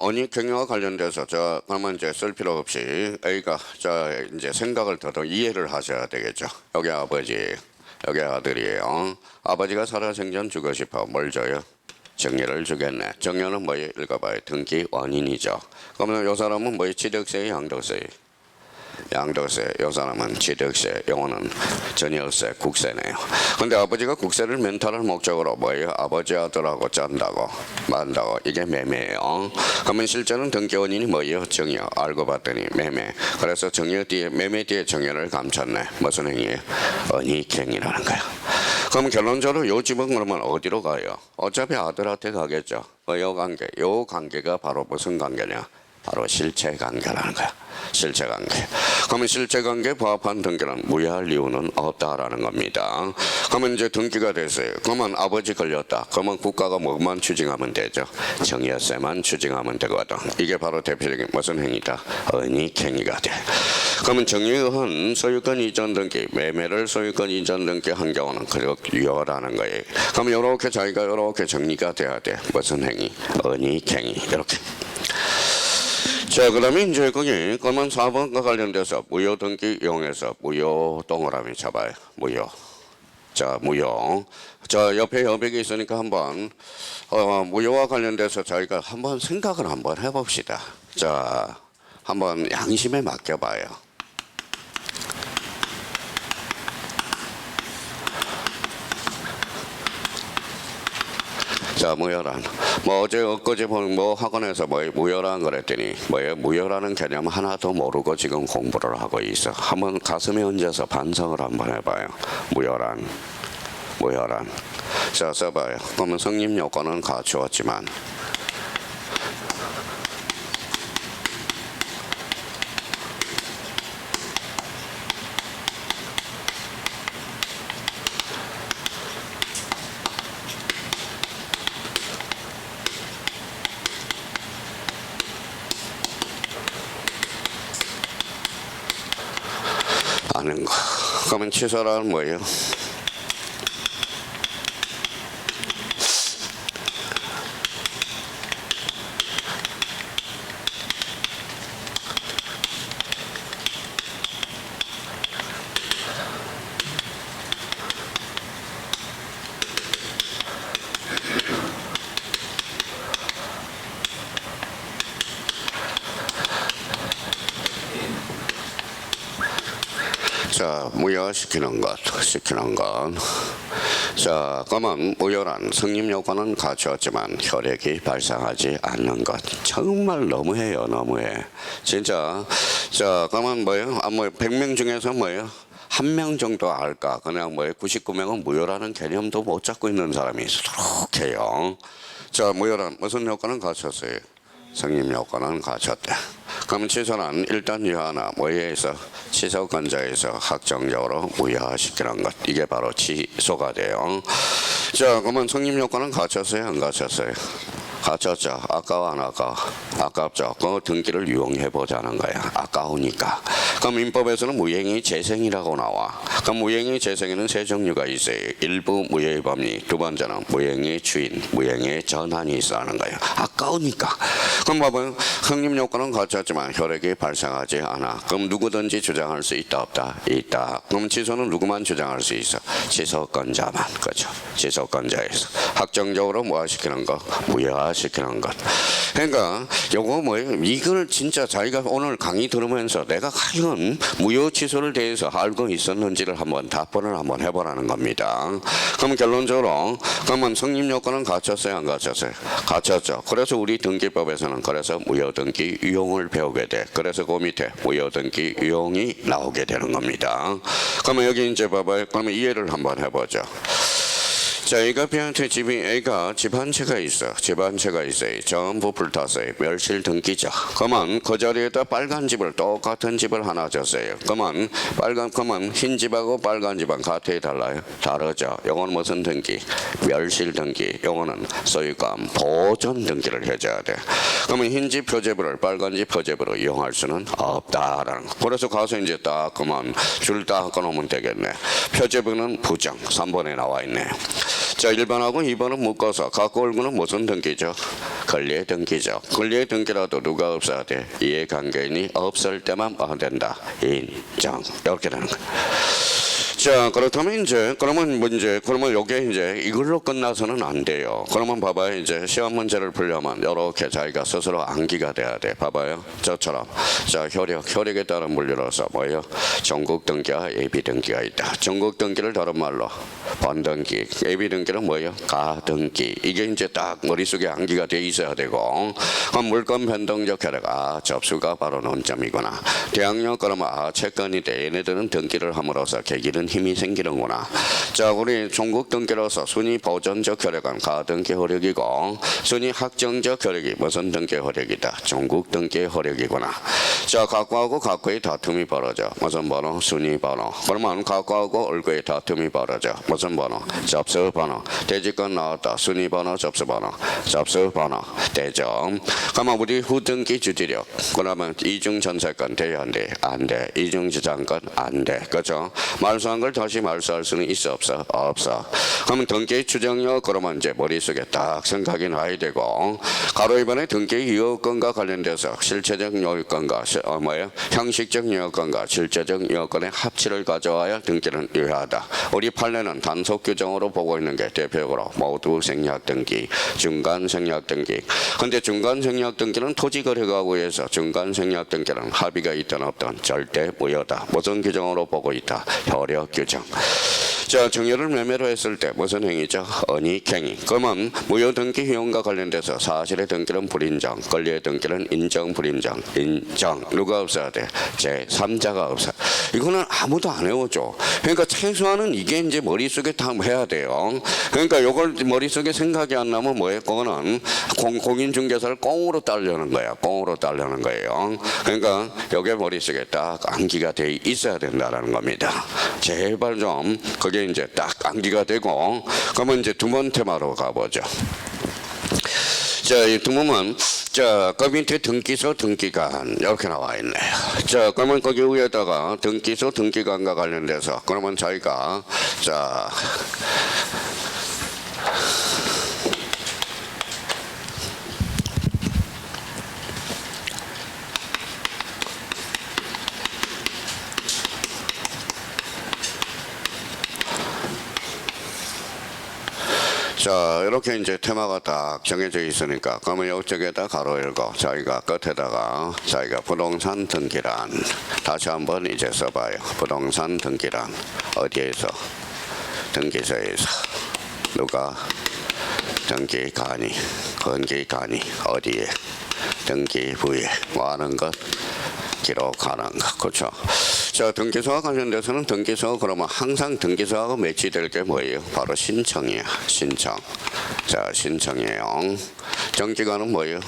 자, 그러면 이제 쓸 필요 없이 A가 자 이제 생각을 더 이해를 하셔야 되겠죠. 여기 아버지, 여기 아들이에요. 아버지가 살아생전 주고 싶어 뭘 줘요? 정리를 주겠네. 정리는 뭐예요? 읽어봐요. 등기 원인이죠. 그러면 이 사람은 뭐예요? 취득세, 양도세. 양도세, 이 사람은 취득세, 요거는 전열세, 국세네요. 근데 아버지가 국세를 멘탈을 목적으로 뭐예요? 아버지 아들하고 짠다고 만다고 이게 매매예요. 그러면 실제는 등기 원인이 뭐예요? 정여. 알고 봤더니 매매. 그래서 정여 뒤에 매매 뒤에 정여를 감췄네. 무슨 행위예요? 언익행위라는 거야. 그럼 결론적으로 요 집은 그러면 어디로 가요? 어차피 아들한테 가겠죠. 요 관계, 요 관계가 바로 무슨 관계냐? 바로 실체 관계라는 거야. 실체 관계. 그러면 실체 관계에 부합한 등기는 무효할 이유는 없다라는 겁니다. 그러면 이제 등기가 됐어요. 그러면 아버지 걸렸다. 그러면 국가가 뭐만 추징하면 되죠? 정여세만 추징하면 되거든. 이게 바로 대표적인 무슨 행위다? 언익행위가 돼. 그러면 정여한 소유권 이전 등기, 매매를 소유권 이전 등기 한 경우는 그렇 유효라는 거예요. 그러면 이렇게 자기가 이렇게 정리가 돼야 돼. 무슨 행위? 언익행위. 이렇게. 자, 그러면 이제 거기 그러면 4번과 관련돼서 무효 등기 이용해서 무효 동그라미 잡아요. 무효. 자, 무효. 자, 옆에 여백이 있으니까 한번 무효와 관련돼서 저희가 한번 생각을 한번 해봅시다. 자, 한번 양심에 맡겨봐요. 자, 무효란. 뭐 어제 엊그제 뭐 학원에서 뭐 무효란 그랬더니 뭐예요? 무효라는 개념 하나도 모르고 지금 공부를 하고 있어. 한번 가슴에 얹어서 반성을 한번 해봐요. 무효란. 무효란. 자, 써봐요. 그러면 성립 요건은 갖추었지만 아는 거. 그러면 취소란 뭐예요? 자, 무효시키는 것. 자, 그러면 무효란 성립 요건은 갖추었지만 혈액이 발생하지 않는 것. 정말 너무해요, 너무해. 진짜. 자, 그러면 뭐예요? 뭐 100명 중에서 뭐예요? 한 명 정도 알까? 그냥 뭐예요? 99명은 무효라는 개념도 못 잡고 있는 사람이 수록해요. 자, 무효란 무슨 요건은 갖췄어요? 성립 요건은 갖췄대. 그럼 취소는 일단 유하나 뭐에서 취소권자에서 확정적으로 무효화시키는 것. 이게 바로 취소가 돼요. 자, 그러면 성립 요건은 갖췄어요? 안 갖췄어요? 갖췄죠. 아까워 안 아까워? 아깝죠. 그 등기를 이용해 보자는 거야. 아까우니까. 그럼 민법에서는 무효행위 재생이라고 나와. 그럼 무효행위 재생에는 세 종류가 있어요. 일부 무효의 법리, 두 번째는 무효행위 추인, 무효행위 전환이 있어하는 거예요. 아까우니까. 그럼 봐봐요. 성립 요건은 갖췄지만 혈액이 발생하지 않아. 그럼 누구든지 주장할 수 있다 없다? 있다. 그럼 취소는 누구만 주장할 수 있어? 취소권자만. 그렇죠. 취소권자에서 확정적으로 무효화시키는 거, 무효화시키는 것. 그러니까 요거 뭐예요? 이걸 진짜 자기가 오늘 강의 들으면서 내가 과연 무효 취소를 대해서 알고 있었는지를 한번 답변을 한번 해보라는 겁니다. 그럼 결론적으로 그러면 성립 요건은 갖췄어요, 안 갖췄어요? 갖췄죠. 그래서 우리 등기법에서는 그래서 무효 등기 유용을 배우게 돼. 그래서 그 밑에 무효 등기 유용이 나오게 되는 겁니다. 그러면 여기 이제 봐봐요. 그러면 이해를 한번 해보죠. 자, 애가 B한테 애가 집 한 채가 있어. 집 한 채가 있어요. 전부 불탔어요. 멸실 등기죠. 그러면 그 자리에다 빨간 집을 똑같은 집을 하나 줬어요. 그러면 흰 집하고 빨간 집은 같아요, 달라요? 다르죠. 요거는 무슨 등기? 멸실 등기. 요거는 소유권 보존 등기를 해줘야 돼. 그러면 흰 집 표제부를 빨간 집 표제부로 이용할 수는 없다라는 거. 그래서 가서 이제 딱 그만 줄 딱 끊으면 되겠네. 표제부는 부정 3번에 나와 있네요. 자, 1번하고 2번은 묶어서 갖고 올고는 무슨 등기죠? 권리의 등기죠. 권리의 등기라도 누가 없어야 돼? 이해관계인이 없을 때만 된다. 인정. 이렇게 되는 거예요. 자, 그렇다면 그러면 요게 이제 이걸로 끝나서는 안 돼요. 그러면 봐봐요. 이제 시험 문제를 풀려면 이렇게 자기가 스스로 암기가 돼야 돼. 봐봐요. 저처럼. 자, 혈액에 따른 물리로서 뭐예요? 전국 등기와 예비 등기가 있다. 전국 등기를 다른 말로 번등기, 예비 등기는 뭐예요? 가등기. 이게 이제 딱 머릿속에 암기가 돼 있어야 되고, 그럼 물건 변동적 혈액, 접수가 바로 논점이구나. 대학력 그러면 채권인데 얘네들은 등기를 함으로써 계기는 힘이 생기는구나. 자, 우리 전국 등기로서 순위 보존적 혈액은 가등기 혈액이고, 순위 확정적 혈액이 무슨 등기 혈액이다. 전국 등기 혈액이구나. 자, 각과하고 각과의 다툼이 벌어져. 무슨 번호? 순위 번호. 그러면 각과하고 얼굴의 다툼이 벌어져. 무슨 번호? 접수 번호. 대지권 나왔다. 순위 번호, 접수 번호. 접수 번호. 대점. 그러면 우리 후등기 주지력. 그러면 이중 전세권 돼야 안 돼? 안 돼. 이중 지장권 안 돼. 그렇죠? 말소한 걸 다시 말소할 수는 있어 없어? 없어. 그러면 등기 추정력 그러면 이제 머릿속에 딱 생각이 나야 되고, 가로 이번에 등기 유효권과 관련돼서 실체적 유효권과 형식적 유효권과 실체적 유효권의 합치를 가져와야 등기는 유효하다. 우리 판례는 단속 규정으로 보고 있는 게 대표적으로 모두 생략 등기, 중간 생략 등기. 근데 중간 생략 등기는 토지거래가구에서 중간 생략 등기는 합의가 있든 없든 절대 무효다. 무슨 규정으로 보고 있다? 효력 규정. 자, 정여를 매매로 했을 때 무슨 행위죠? 언익행위. 그러면 무효 등기 효용과 관련돼서 사실의 등기는 불인정, 권리의 등기는 인정, 불인정, 인정. 누가 없어야 돼? 제3자가 없어. 이거는 아무도 안 해오죠. 그러니까 최소한은 이게 이제 머릿속에 다 해야 돼요. 그러니까 이걸 머릿속에 생각이 안 나면 뭐예요? 그거는 공인중개사를 꽁으로 따려는 거야. 꽁으로 따려는 거예요. 그러니까 여기 머릿속에 딱 암기가 돼 있어야 된다는 겁니다. 제발 좀 그게 이제 딱 암기가 되고, 그러면 이제 두 번째 테마로 가보죠. 자, 이 두 번은 자, 그 밑에 등기소, 등기관 이렇게 나와 있네요. 자, 그러면 거기 위에다가 등기소, 등기관과 관련돼서 그러면 저희가 자. 자, 이렇게 이제 테마가 딱 정해져 있으니까 그러면 이쪽에다 가로 열고 저희가 끝에다가 저희가 부동산 등기란 다시 한번 이제 써봐요. 부동산 등기란 어디에서? 등기소에서. 누가? 등기관이. 건기관이 어디에? 등기부에. 뭐 하는 것? 기록하는 것. 그렇죠? 자, 등기소와 관련돼서는 등기소 그러면 항상 등기소하고 매치될 게 뭐예요? 바로 신청이야. 신청. 자, 신청이에요. 정기관은 뭐예요?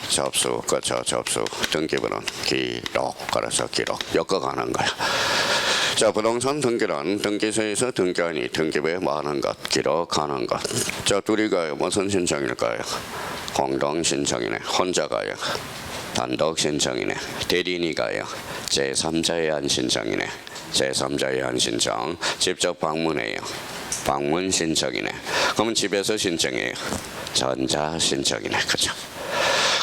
접수. 그렇죠? 접수. 등기부는 기록. 그래서 기록. 엮어가는 거야. 자, 부동산 등기란 등기소에서 등기관이 등기부에 뭐 하는 것? 기록하는 것. 자, 둘이가요. 무슨 신청일까요? 공동 신청이네. 혼자 가요. 단독 신청이네. 대리인이 가요. 제3자에 한 신청이네. 제3자에 한 신청. 직접 방문해요. 방문 신청이네. 그러면 집에서 신청해요. 전자 신청이네. 그죠?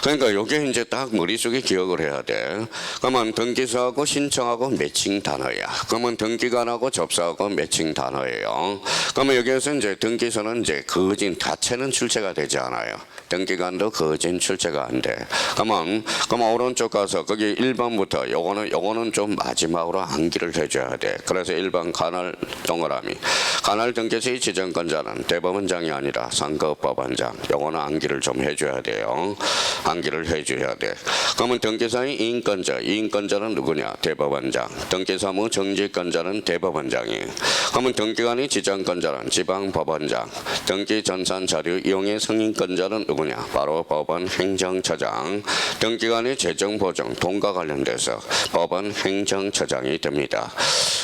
그러니까 이게 이제 딱 머릿속에 기억을 해야 돼. 그러면 등기소하고 신청하고 매칭 단어야. 그러면 등기관하고 접수하고 매칭 단어예요. 그러면 여기에서 이제 등기소는 이제 거진 자체는 출제가 되지 않아요. 등기관도 거진 출제가 안 돼. 그러면 오른쪽 가서 거기 1번부터 요거는 좀 마지막으로 암기를 해줘야 돼. 그래서 1번 간할 동그라미. 간할 등기소의 지정권자는 대법원장이 아니라 상급법원장. 요거는 암기를 좀 해줘야 돼요. 암기를 해줘야 돼. 그러면 등기사의 이인권자는 누구냐? 대법원장. 등기사무 정지권자는 대법원장이에요. 그러면 등기관의 지정권자는 지방법원장. 등기전산 자료 이용의 승인권자는 누구냐? 바로 법원 행정처장. 등기관의 재정보정 돈과 관련돼서 법원 행정처장이 됩니다.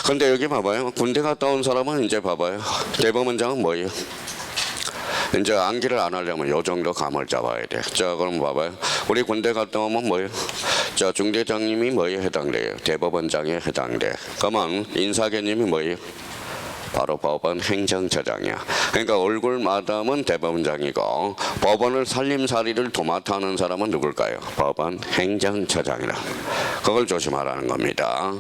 근데 여기 봐봐요. 군대 갔다 온 사람은 이제 봐봐요. 대법원장은 뭐예요? 이제 암기를 안 하려면 요 정도 감을 잡아야 돼. 자, 그럼 봐봐요. 우리 군대 갔다 오면 뭐예요? 자, 중대장님이 뭐에 해당돼요? 대법원장에 해당돼. 그러면 인사개념이 뭐예요? 바로 법원 행정처장이야. 그러니까 얼굴 마담은 대법원장이고 법원을 살림살이를 도맡아 하는 사람은 누굴까요? 법원 행정처장이라. 그걸 조심하라는 겁니다.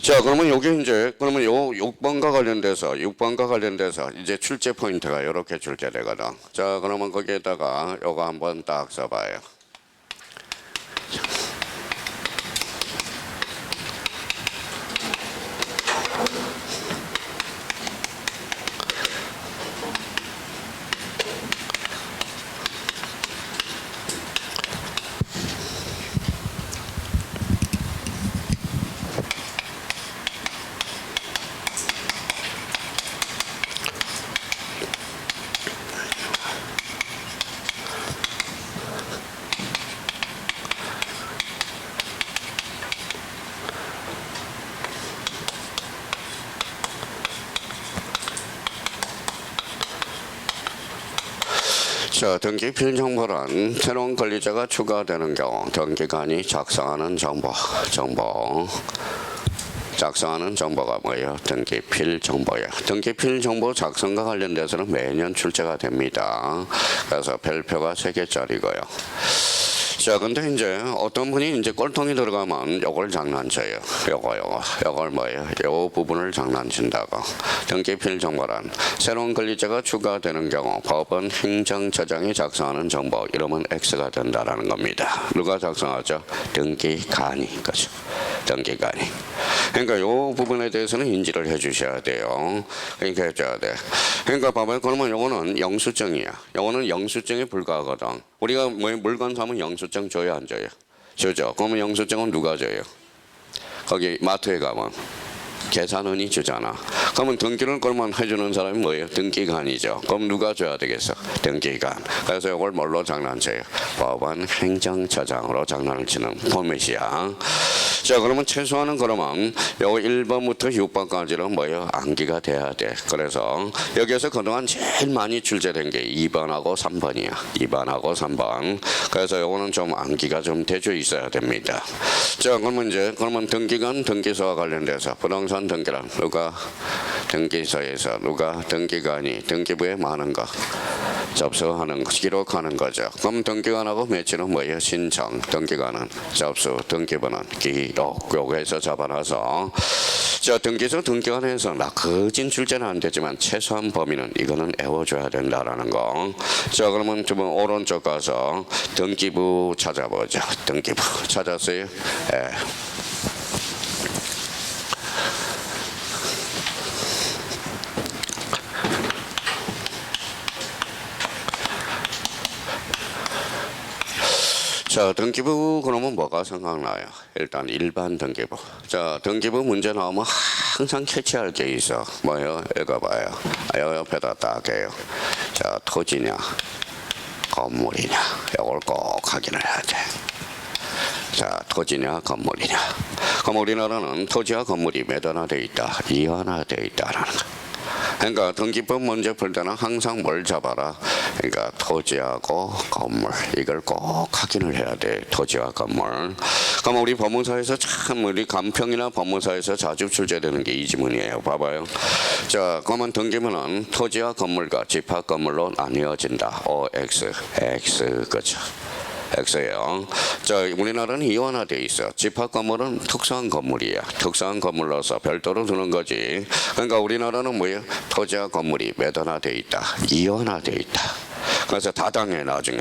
자, 그러면 여기 이제 그러면 요 6번과 관련돼서 이제 출제 포인트가 이렇게 출제되거든. 자, 그러면 거기에다가 요거 한번 딱 써봐요. 자, 등기 필정보란 새로운 권리자가 추가되는 경우 등기관이 작성하는 작성하는 정보가 뭐예요? 등기필 정보예요. 등기필 정보 작성과 관련돼서는 매년 출제가 됩니다. 그래서 별표가 3개짜리고요. 자, 근데 이제 어떤 분이 이제 꼴통이 들어가면 요걸 장난쳐요. 요걸 뭐예요? 요 부분을 장난친다고. 등기필 정보란 새로운 권리자가 추가되는 경우 법원 행정처장이 작성하는 정보 이러면 X가 된다라는 겁니다. 누가 작성하죠? 등기관이. 그죠? 등기관이. 그러니까 요 부분에 대해서는 인지를 해주셔야 돼요. 그러니까 해줘야 돼. 그러니까 봐봐요. 그러면 요거는 영수증이야. 요거는 영수증에 불과하거든. 우리가 뭐 물건 사면 영수증 줘야 안 줘요? 주죠. 그러면 영수증은 누가 줘요? 거기 마트에 가면 계산원이 주잖아. 그러면 등기를 그러면 해주는 사람이 뭐예요? 등기관이죠. 그럼 누가 줘야 되겠어? 등기관. 그래서 이걸 뭘로 장난쳐요? 법원 행정처장으로 장난을 치는 포맷이야. 자, 그러면 최소한은 그러면 요거 1번부터 6번까지는 뭐예요? 암기가 돼야 돼. 그래서 여기에서 그동안 제일 많이 출제된 게 2번하고 3번이야. 2번하고 3번. 그래서 요거는 좀 암기가 좀 되져 있어야 됩니다. 자, 그러면 등기관 등기소와 관련돼서 부동산 등기란 누가 등기소에서 누가 등기관이 등기부에 많은 거 접수하는 거, 기록하는 거죠. 그럼 등기관하고 매치는 뭐예요? 신청. 등기관은 접수, 등기부는 기록. 요거에서 잡아놔서 자, 등기소 등기관에서 나그진 출제는 안 되지만 최소한 범위는 이거는 외워줘야 된다라는 거. 자, 그러면 좀 오른쪽 가서 등기부 찾아보자. 등기부 찾았어요? 예. 자, 등기부 그러면 뭐가 생각나요? 일단 일반 등기부. 자, 등기부 문제 나오면 항상 캐치할 게 있어. 뭐요? 읽어봐요. 요 옆에다 딱 해요. 자, 토지냐, 건물이냐. 이걸 꼭 확인을 해야 돼. 자, 토지냐, 건물이냐. 그럼 우리나라는 토지와 건물이 몇 하나 돼 있다? 2하나 돼 있다라는 거. 그러니까 등기법 문제 풀 때는 항상 뭘 잡아라. 그러니까 토지하고 건물 이걸 꼭 확인을 해야 돼. 토지와 건물. 그럼 우리 법무사에서 참 우리 간평이나 법무사에서 자주 출제되는 게 이 지문이에요. 봐봐요. 자, 그러면 등기부는 토지와 건물과 집합 건물로 나뉘어진다. OX, X 그죠. X예요. 자, 우리나라는 이원화돼 있어. 집합 건물은 특수한 건물이야. 특수한 건물로서 별도로 두는 거지. 그러니까 우리나라는 뭐예요? 토지와 건물이 몇 하나 돼 있다. 이원화돼 있다. 그래서 다당해 나중에.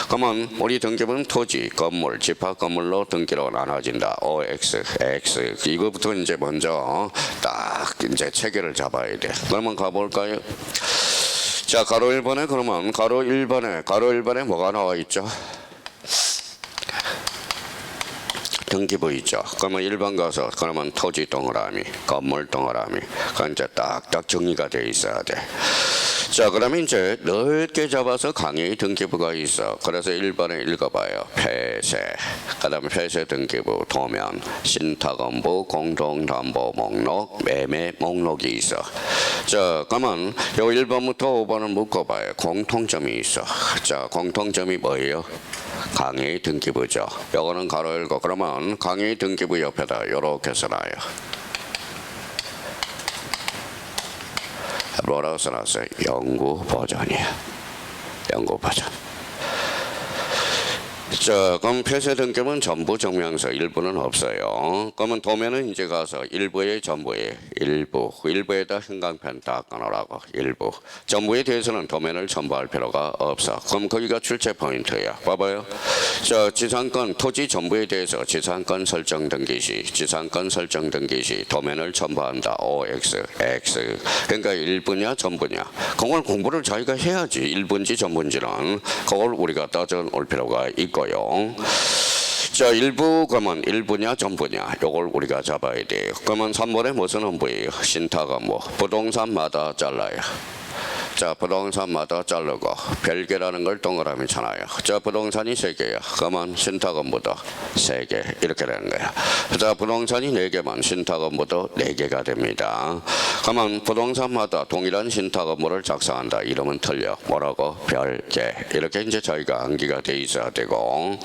그러면 우리 등기부는 토지, 건물, 집합 건물로 등기로 나눠진다. OX, X. 이거부터 이제 먼저 딱 이제 체계를 잡아야 돼. 그러면 가볼까요? 자, 가로 1번에 그러면 가로 1번에 뭐가 나와 있죠? 등기부 있죠. 그러면 1번 가서 그러면 토지 동그라미, 건물 동그라미. 그건 이제 딱딱 정리가 돼 있어야 돼. 자, 그러면 이제 넓게 잡아서 강의 등기부가 있어. 그래서 1번에 읽어봐요. 폐쇄. 그다음에 폐쇄 등기부, 도면, 신탁원부, 공동담보 목록, 매매 목록이 있어. 자, 그러면 요 1번부터 5번을 묶어봐요. 공통점이 있어. 자, 공통점이 뭐예요? 강의 등기부죠. 요거는 가로 열고 그러면 강의 등기부 옆에다 요렇게 써놔요. 뭐라고 써놨어요? 연구 버전이야. 연구 버전. 자, 그럼 폐쇄 등급은 전부 정명서, 일부는 없어요. 그러면 도면은 이제 가서 일부에 전부에 일부에다 형광펜 딱 끊으라고 일부. 전부에 대해서는 도면을 첨부할 필요가 없어. 그럼 거기가 출제 포인트야. 봐봐요. 자, 지상권 토지 전부에 대해서 지상권 설정 등기 시 도면을 첨부한다. OX, X. 그러니까 일부냐 전부냐. 그걸 공부를 자기가 해야지. 일부인지 전부인지는 그걸 우리가 따져 올 필요가 있고요. 자, 일부 그러면 일부냐 전부냐 요걸 우리가 잡아야 돼요. 그러면 3번에 무슨 원부예요? 신탁은 뭐 부동산마다 잘라요. 자, 부동산마다 자르고 별개라는 걸 동그라미 쳐놔요. 자, 부동산이 3개야. 그러면 신탁은부도 3개 이렇게 되는 거야. 자, 부동산이 4개면 신탁은부도 4개가 됩니다. 그러면 부동산마다 동일한 신탁은부를 작성한다. 이름은 틀려. 뭐라고? 별개. 이렇게 이제 저희가 암기가 돼 있어야 되고.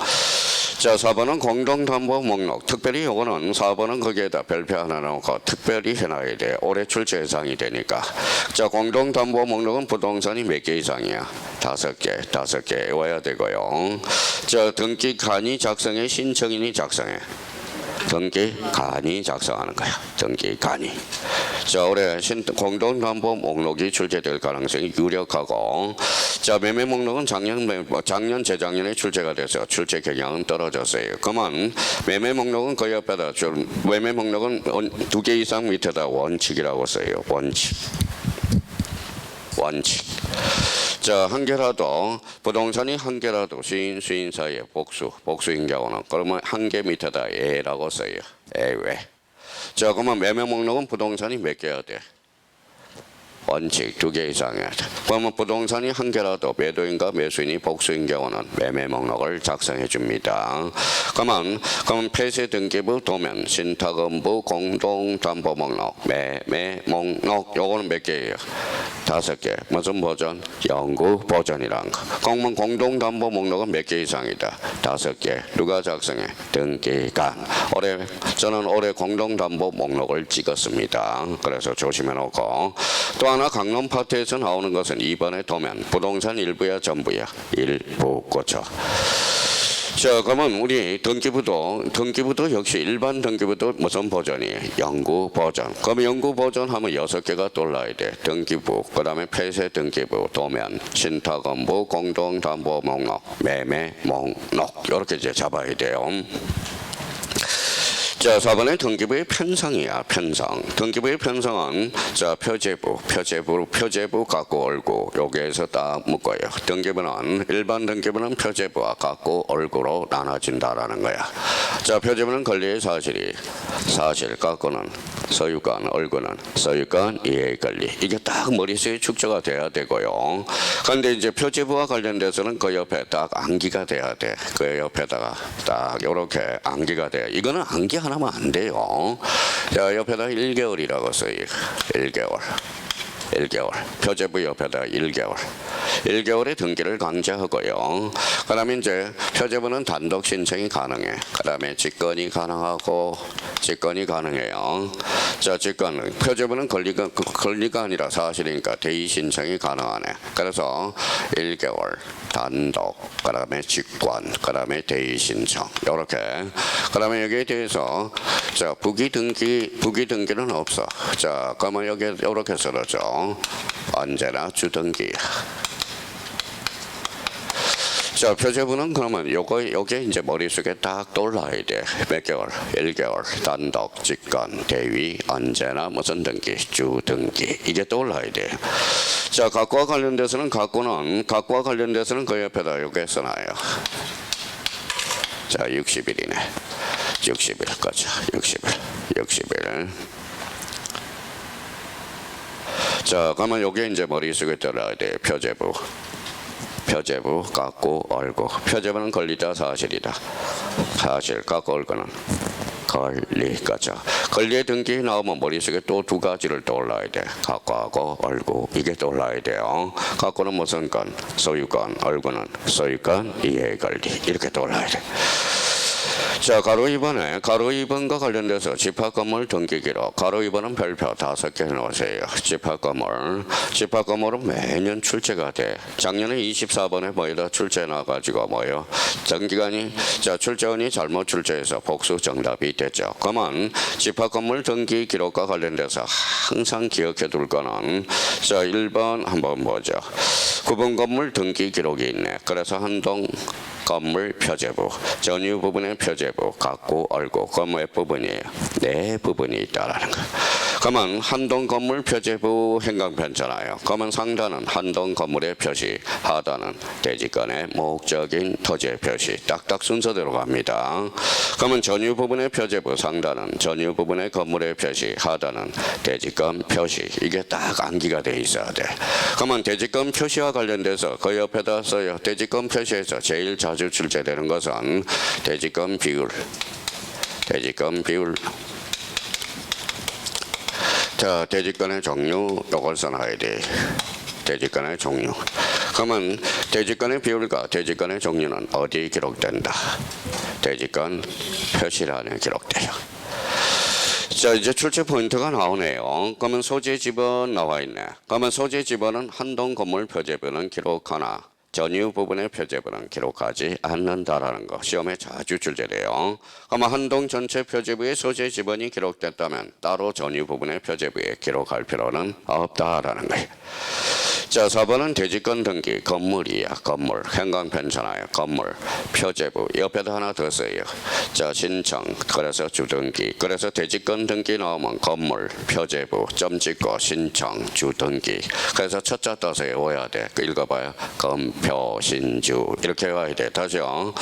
자, 4번은 공동담보 목록. 특별히 요거는 4번은 거기에다 별표 하나 넣고 특별히 해놔야 돼. 올해 출제 예상이 되니까. 자, 공동담보 목록은 부동산이 몇 개 이상이야? 5개 외워야 되고요. 자, 등기간이 작성해 신청인이 작성해? 등기간이 작성하는 거야. 등기간이. 자, 올해 공동담보 목록이 출제될 가능성이 유력하고, 자, 매매 목록은 작년, 재작년에 출제가 돼서 출제 경향은 떨어졌어요. 그러면 매매 목록은 그 옆에다 매매 목록은 2개 이상 밑에다 원칙이라고 써요. 원칙. 자, 한 개라도 부동산이 한 개라도 수인 사이에 복수인 경우는 그러면 한 개 밑에다 A라고 써요. A. 자, 그러면 매매 목록은 부동산이 몇 개여야 돼? 원칙 2개 이상이야. 그러면 부동산이 한 개라도 매도인과 매수인이 복수인 경우는 매매 목록을 작성해 줍니다. 그러면 폐쇄 등기부 도면 신탁은부 공동담보 목록 매매 목록 요거는 몇 개예요? 5개. 무슨 버전? 영구 버전이란 거. 그러면 공동담보 목록은 몇 개 이상이다? 5개. 누가 작성해? 등기관. 저는 올해 공동담보 목록을 찍었습니다. 그래서 조심해 놓고. 또 하나 강론 파트에서 나오는 것은 2번의 도면 부동산 일부야 전부야? 일부 거쳐. 자, 그러면 우리 등기부도 역시 일반 등기부도 무슨 버전이에요? 영구 버전. 그럼 영구 버전 하면 6개가 떠올라야 돼. 등기부, 그 다음에 폐쇄 등기부, 도면, 신탁은부, 공동담보 목록, 매매 목록 이렇게 이제 잡아야 돼요. 자, 4번에 등기부의 편성이야. 편성. 등기부의 편성은 자, 표제부 갖고 얼구 여기에서 딱 묶어요. 등기부는 일반 등기부는 표제부와 갖고 얼구로 나눠진다라는 거야. 자, 표제부는 권리의 사실 갖고는 소유권, 얼구는 소유권, 이해의 권리. 이게 딱 머릿속에 축적가 돼야 되고요. 그런데 이제 표제부와 관련돼서는 그 옆에 딱 암기가 돼야 돼. 그 옆에다가 딱 이렇게 암기가 돼. 이거는 암기 하나만 안 돼요. 자, 옆에다 1개월이라고 써요. 1개월. 표제부 옆에다 1개월. 1개월의 등기를 강제하고요. 그 다음에 이제 표제부는 단독 신청이 가능해. 그 다음에 직권이 가능해요. 자, 표제부는 권리가 아니라 사실이니까 대의 신청이 가능하네. 그래서 1개월 단독, 그 다음에 직권, 그 다음에 대의 신청. 이렇게. 그 다음에 여기에 대해서 자, 부기 등기는 없어. 자, 그러면 여기 이렇게 쓰러져. 언제나 주등기. 자, 표제부는 그러면 요게 이제 머릿속에 딱 떠올라야 돼. 몇 개월? 1개월. 단독, 직권, 대위, 언제나 무슨 등기, 주등기. 이게 떠올라야 돼. 자, 갖고와 관련돼서는 그 옆에다 요게 써놔요. 자, 60일이네. 60일 가자. 60일. 자, 그러면 요게 이제 머릿속에 들어야 돼. 표제부 갖고 얼고. 표제부는 권리다 사실이다. 사실 갖고 얼고는 권리. 가자. 권리의 등기 나오면 머릿속에 또 2가지를 떠올라야 돼. 갖고하고 얼고. 이게 떠올라야 돼요. 갖고는 무슨 건? 소유권. 얼고는 소유권, 이해의 권리. 이렇게 떠올라야 돼. 자, 가로 2번과 관련돼서 집합건물 등기기록. 가로 2번은 별표 5개 해놓으세요. 집합건물은 매년 출제가 돼. 작년에 24번에 뭐에다 출제 나가지고 뭐요? 정기관이 자 출제원이 잘못 출제해서 복수 정답이 됐죠. 그러면 집합건물 등기 기록과 관련돼서 항상 기억해 둘 거는 자 1번 한번 보죠. 구분 건물 등기 기록이 있네. 그래서 한동 건물 표제부, 전유 부분의 표제부, 갖고 얼고 건물 부분이에요. 네 부분이 있다라는 거. 그러면 한동 건물 표제부 행강편잖아요. 그러면 상단은 한동 건물의 표시, 하단은 대지권의 목적인 토지의 표시. 딱딱 순서대로 갑니다. 그러면 전유 부분의 표제부, 상단은 전유 부분의 건물의 표시, 하단은 대지권 표시. 이게 딱 암기가 돼 있어야 돼. 그러면 대지권 표시와 관련돼서 그 옆에다 써요. 대지권 표시에서 제일 자주 출제되는 것은 대지권 비율. 자, 대지권의 종류 요걸 써놔야 돼. 대지권의 종류. 그러면 대지권의 비율과 대지권의 종류는 어디에 기록된다? 대지권 표시란에 기록돼요. 자, 이제 출제 포인트가 나오네요. 그러면 소재 지번 나와 있네. 그러면 소재 지번은 한동 건물 표제부는 기록하나 전유 부분의 표제부는 기록하지 않는다라는 거 시험에 자주 출제돼요. 그러면 한동 전체 표제부의 소재 지번이 기록됐다면 따로 전유 부분의 표제부에 기록할 필요는 없다라는 거예요. 자, 4번은 대지권 등기, 건물이야, 건물. 행강편잖아요. 건물, 표제부. 옆에다 하나 더 써요. 자, 신청, 그래서 주등기. 그래서 대지권 등기 나오면 건물, 표제부, 점 찍고 신청, 주등기. 그래서 첫자 떠서 외워야 돼. 읽어봐요. 검표, 신주. 이렇게 외워야 돼. 다시요.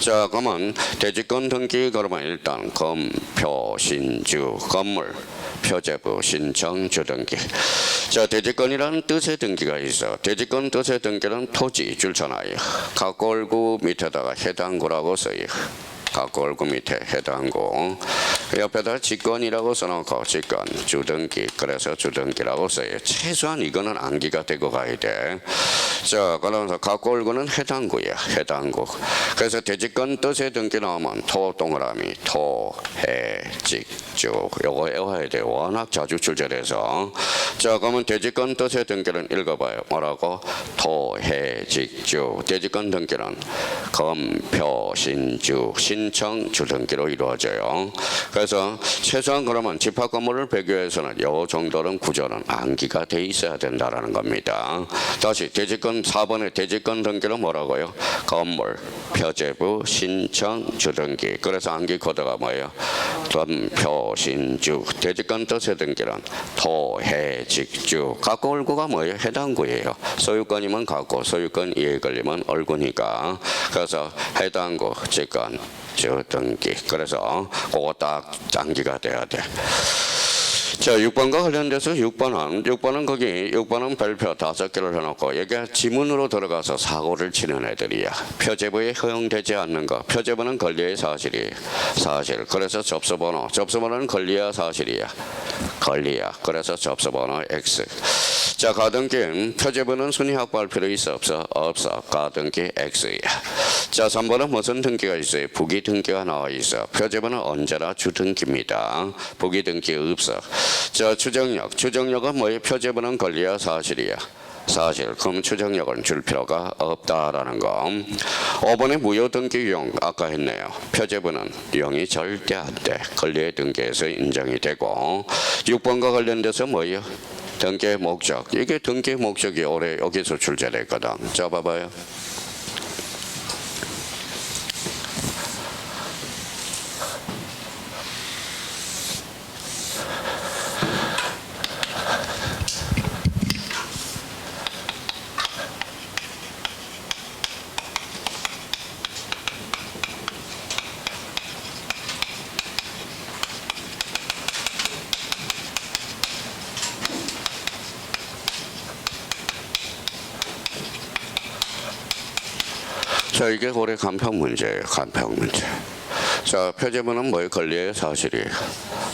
자, 그러면 대지권 등기 그러면 일단 검표, 신주, 건물, 표제부, 신청, 주등기. 자, 대지권이라는 뜻의 등기가 있어. 대지권 뜻의 등기는 토지 줄잖아요. 각골구 밑에다가 해당구라고 써요. 각골구 밑에 해당구. 옆에다 직권이라고 써놓고 직권, 주등기. 그래서 주등기라고 써요. 최소한 이거는 암기가 되고 가야 돼. 자, 그러면서 각골구는 해당구야. 해당구. 그래서 대지권 뜻의 등기 나오면 토 동그라미, 토, 해, 직, 주. 요거 외워야 돼. 워낙 자주 출제돼서. 자, 그러면 대지권 뜻의 등기는 읽어봐요. 뭐라고? 토, 해, 직, 주. 대지권 등기는 검, 표, 신주, 신청, 주등기로 이루어져요. 그래서 최소한 그러면 집합 건물을 배교해서는 요 정도는 구조는 암기가 돼 있어야 된다라는 겁니다. 다시 대지권 4번의 대지권 등기는 뭐라고요? 건물, 표제부, 신청, 주등기. 그래서 암기 코드가 뭐예요? 검, 표, 신주. 대지권 뜻의 등기는 토, 해, 직주. 갖고 얼구가 뭐예요? 해당구예요. 소유권이면 갖고, 소유권 이해 걸리면 얼구니까. 그래서 해당구, 직권, 주등기. 그래서 그거 딱 암기가 돼야 돼. 자, 6번과 관련돼서 6번은 별표 5개를 해놓고 여기가 지문으로 들어가서 사고를 치는 애들이야. 표제부에 허용되지 않는 거. 표제부는 권리의 사실. 그래서 접수번호는 권리야 사실이야. 권리야. 그래서 접수번호 X. 자, 가등기 표제부는 순위 확보할 필요 있어 없어? 없어. 가등기 X야. 자, 3번은 무슨 등기가 있어요? 부기 등기가 나와 있어. 표제부는 언제나 주등기입니다. 부기 등기 없어. 자, 추정력은 뭐예요? 표제부는 권리야 사실이야. 사실. 그럼 추정력은 줄 필요가 없다라는 거. 5번의 무효 등기 유형 아까 했네요. 표제부는 유형이 절대 안 돼. 권리의 등기에서 인정이 되고. 6번과 관련돼서 뭐예요? 등기의 목적. 이게 등기의 목적이 올해 여기서 출제됐거든. 자, 봐봐요. 자, 이게 올해 간평 문제예요. 간평 문제. 자, 표제부는 뭐예요? 권리의 사실이에요.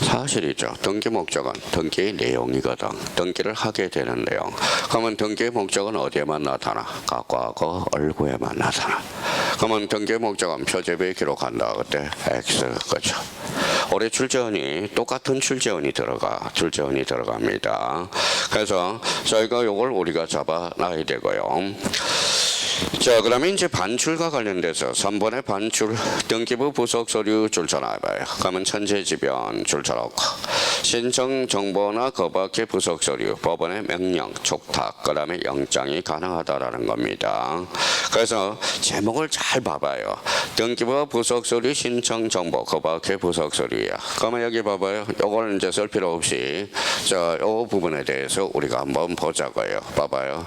사실이죠. 등기 목적은 등기의 내용이거든. 등기를 하게 되는 내용. 그러면 등기의 목적은 어디에만 나타나? 각과하고 얼구에만 나타나. 그러면 등기 목적은 표제비에 기록한다. 그때 X 거죠. 올해 출제원이 똑같은 출제원이 들어갑니다. 그래서 저희가 이걸 우리가 잡아놔야 되고요. 자, 그러면 이제 반출과 관련돼서 3번의 반출 등기부 부속 서류 출처나봐요. 그러면 천재지변 출처놓고 신청 정보나 그 밖의 부속 서류, 법원의 명령, 촉탁, 그다음에 영장이 가능하다라는 겁니다. 그래서 제목을 잘 봐봐요. 등기부 부속 서류 신청 정보, 그 밖의 부속 서류야. 그러면 여기 봐봐요. 요걸 이제 쓸 필요 없이 자, 요 부분에 대해서 우리가 한번 보자고요. 봐봐요.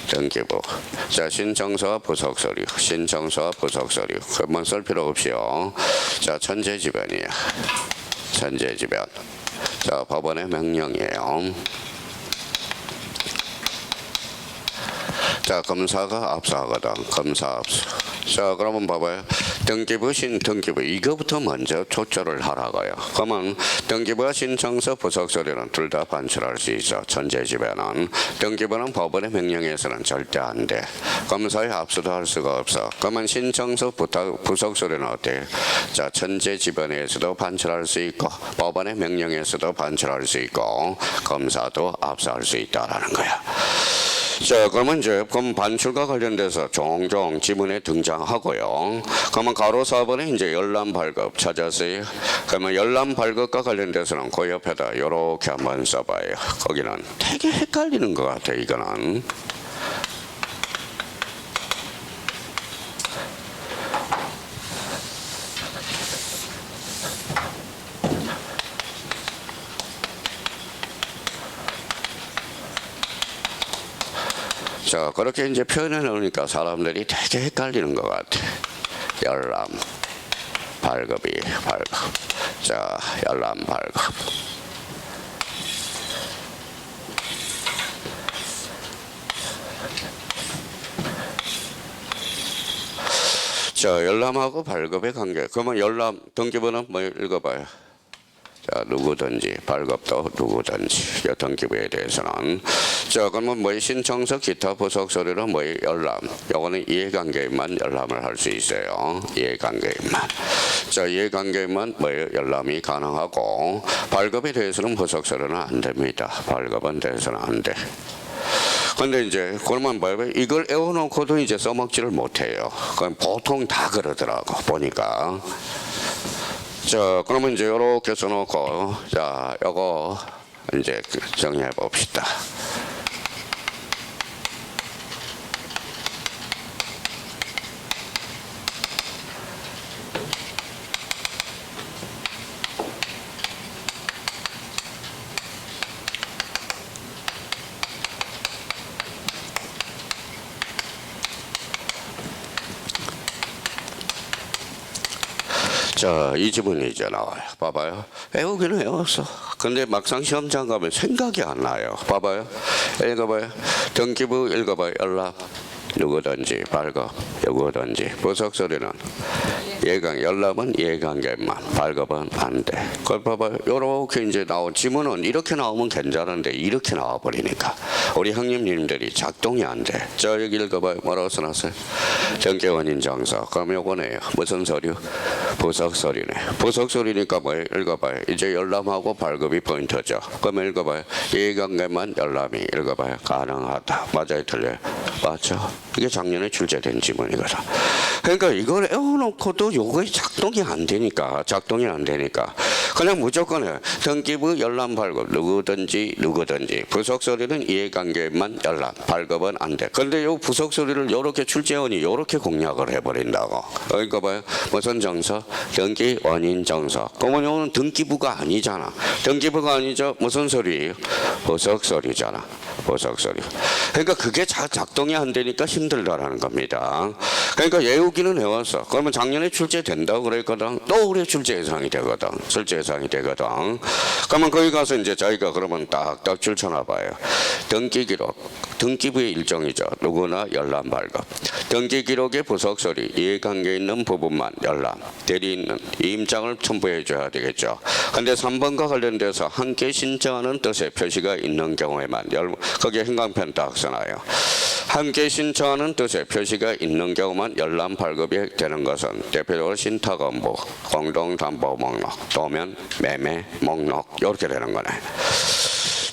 등기부. 자, 신청서와 부속서류. 신청서와 부속서류. 그만 쓸 필요 없이요. 자, 천재지변이야. 천재지변. 자, 법원의 명령이에요. 자, 검사가 압수하거든. 검사 압수. 자, 그러면 봐봐요. 등기부, 신등기부 이거부터 먼저 초절을 하라고요. 그러면 등기부와 신청서, 부속서류는 둘 다 반출할 수 있어. 천재지변은. 등기부는 법원의 명령에서는 절대 안 돼. 검사의 압수도 할 수가 없어. 그러면 신청서, 부속서류는 어때? 자, 천재지변에서도 반출할 수 있고 법원의 명령에서도 반출할 수 있고 검사도 압수할 수 있다라는 거야. 자, 그러면 이제 반출과 관련돼서 종종 지문에 등장하고요. 그러면 가로 4번에 이제 열람 발급 찾았어요. 그러면 열람 발급과 관련돼서는 그 옆에다 이렇게 한번 써봐요. 거기는 되게 헷갈리는 것 같아. 이거는. 자, 그렇게 이제 표현해 놓으니까 사람들이 되게 헷갈리는 것 같아. 열람, 발급이, 발급. 자, 열람, 발급. 자, 열람하고 발급의 관계. 그러면 열람, 등기부는 뭐 읽어봐요. 자, 누구든지 발급도 누구든지 등기부에 대해서는 자, 그러면 뭐 신청서 기타 부속 서류는 뭐 열람 요거는 이해관계인만 열람을 할 수 있어요. 이해관계인만. 자, 이해관계인만 뭐 열람이 가능하고 발급에 대해서는 부속 서류는 안 됩니다. 발급은 대해서는 안 돼. 근데 이제 그러면 뭐예요? 이걸 애워놓고도 이제 써먹지를 못해요. 그럼 보통 다 그러더라고 보니까. 자, 그러면 이제 이렇게 써놓고 자, 요거 이제 정리해 봅시다. 자, 이 지문이 이제 나와요. 봐봐요. 외우기는 외웠어. 근데 막상 시험장 가면 생각이 안 나요. 봐봐요. 읽어봐요. 등기부 읽어봐요. 연락. 누구든지 발급. 누구든지. 부속 서류는 열람은 이해관계만. 발급은 안 돼. 그걸 봐봐요. 요렇게 이제 나온 지문은 이렇게 나오면 괜찮은데 이렇게 나와버리니까 우리 형님님들이 작동이 안 돼. 자, 여기 읽어봐요. 뭐라고 써놨어요? 등기원인 정서. 그럼 요거네요. 무슨 서류? 부속 서류네. 부속 서류니까 뭐 읽어봐요. 이제 열람하고 발급이 포인트죠. 그럼 읽어봐요. 이해관계만 열람이 읽어봐요. 가능하다. 맞아요, 틀려요? 맞죠? 이게 작년에 출제된 지문이거든. 그러니까 이걸 애워놓고도 요거 작동이 안 되니까 그냥 무조건 등기부 열람 발급 누구든지 부속 서류는 이해관계만 열람 발급은 안 돼. 그런데 요 부속 서류를 요렇게 출제원이 요렇게 공략을 해버린다고. 그러니까 봐요. 무슨 정서? 등기 원인 정서. 그러면 요는 등기부가 아니잖아. 등기부가 아니죠. 무슨 서류예요? 부속 서류잖아. 부속 서류. 그러니까 그게 작동이 안 되니까 힘들다라는 겁니다. 그러니까 외우기는 외웠어. 그러면 작년에 출제된다고 그랬거든. 또 올해 출제 예상이 되거든. 그러면 거기 가서 이제 자기가 그러면 딱딱 줄쳐놔 봐요. 등기 기록. 등기부의 일정이죠. 누구나 열람 발급. 등기 기록의 부속 서류, 이해관계 있는 부분만 열람. 대리 있는 임장을 첨부해 줘야 되겠죠. 근데 3번과 관련돼서 함께 신청하는 뜻의 표시가 있는 경우에만 거기에 행간편 딱 써놔요. 함께 신청하는 뜻의 표시가 있는 경우만 열람 발급이 되는 것은 대표적으로 신탁업무, 공동담보 목록, 도면 매매 목록 이렇게 되는 거네.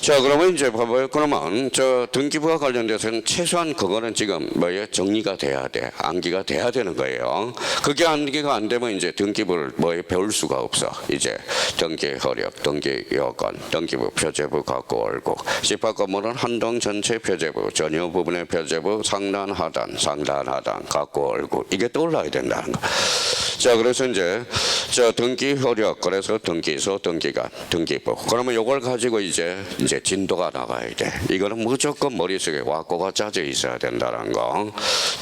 자, 그러면 이제 봐봐요. 그러면 저 등기부와 관련돼서는 최소한 그거는 지금 뭐예요? 정리가 돼야 돼. 암기가 돼야 되는 거예요. 그게 암기가 안 되면 이제 등기부를 뭐에 배울 수가 없어. 이제 등기 허력, 등기 여건, 등기부 표제부 갖고 올고, 집합 건물은 한동 전체 표제부, 전유 부분의 표제부, 상단 하단, 상단 하단 갖고 올고, 이게 떠올라야 된다는 거. 자, 그래서 이제 저 등기 효력, 그래서 등기소, 등기관, 등기부. 그러면 이걸 가지고 이제 진도가 나가야 돼. 이거는 무조건 머릿속에 와꾸가 짜져 있어야 된다는 거.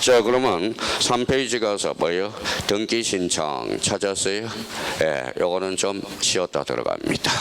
자, 그러면 3페이지 가서 뭐예요? 등기 신청 찾았어요? 예, 요거는 좀 쉬었다 들어갑니다.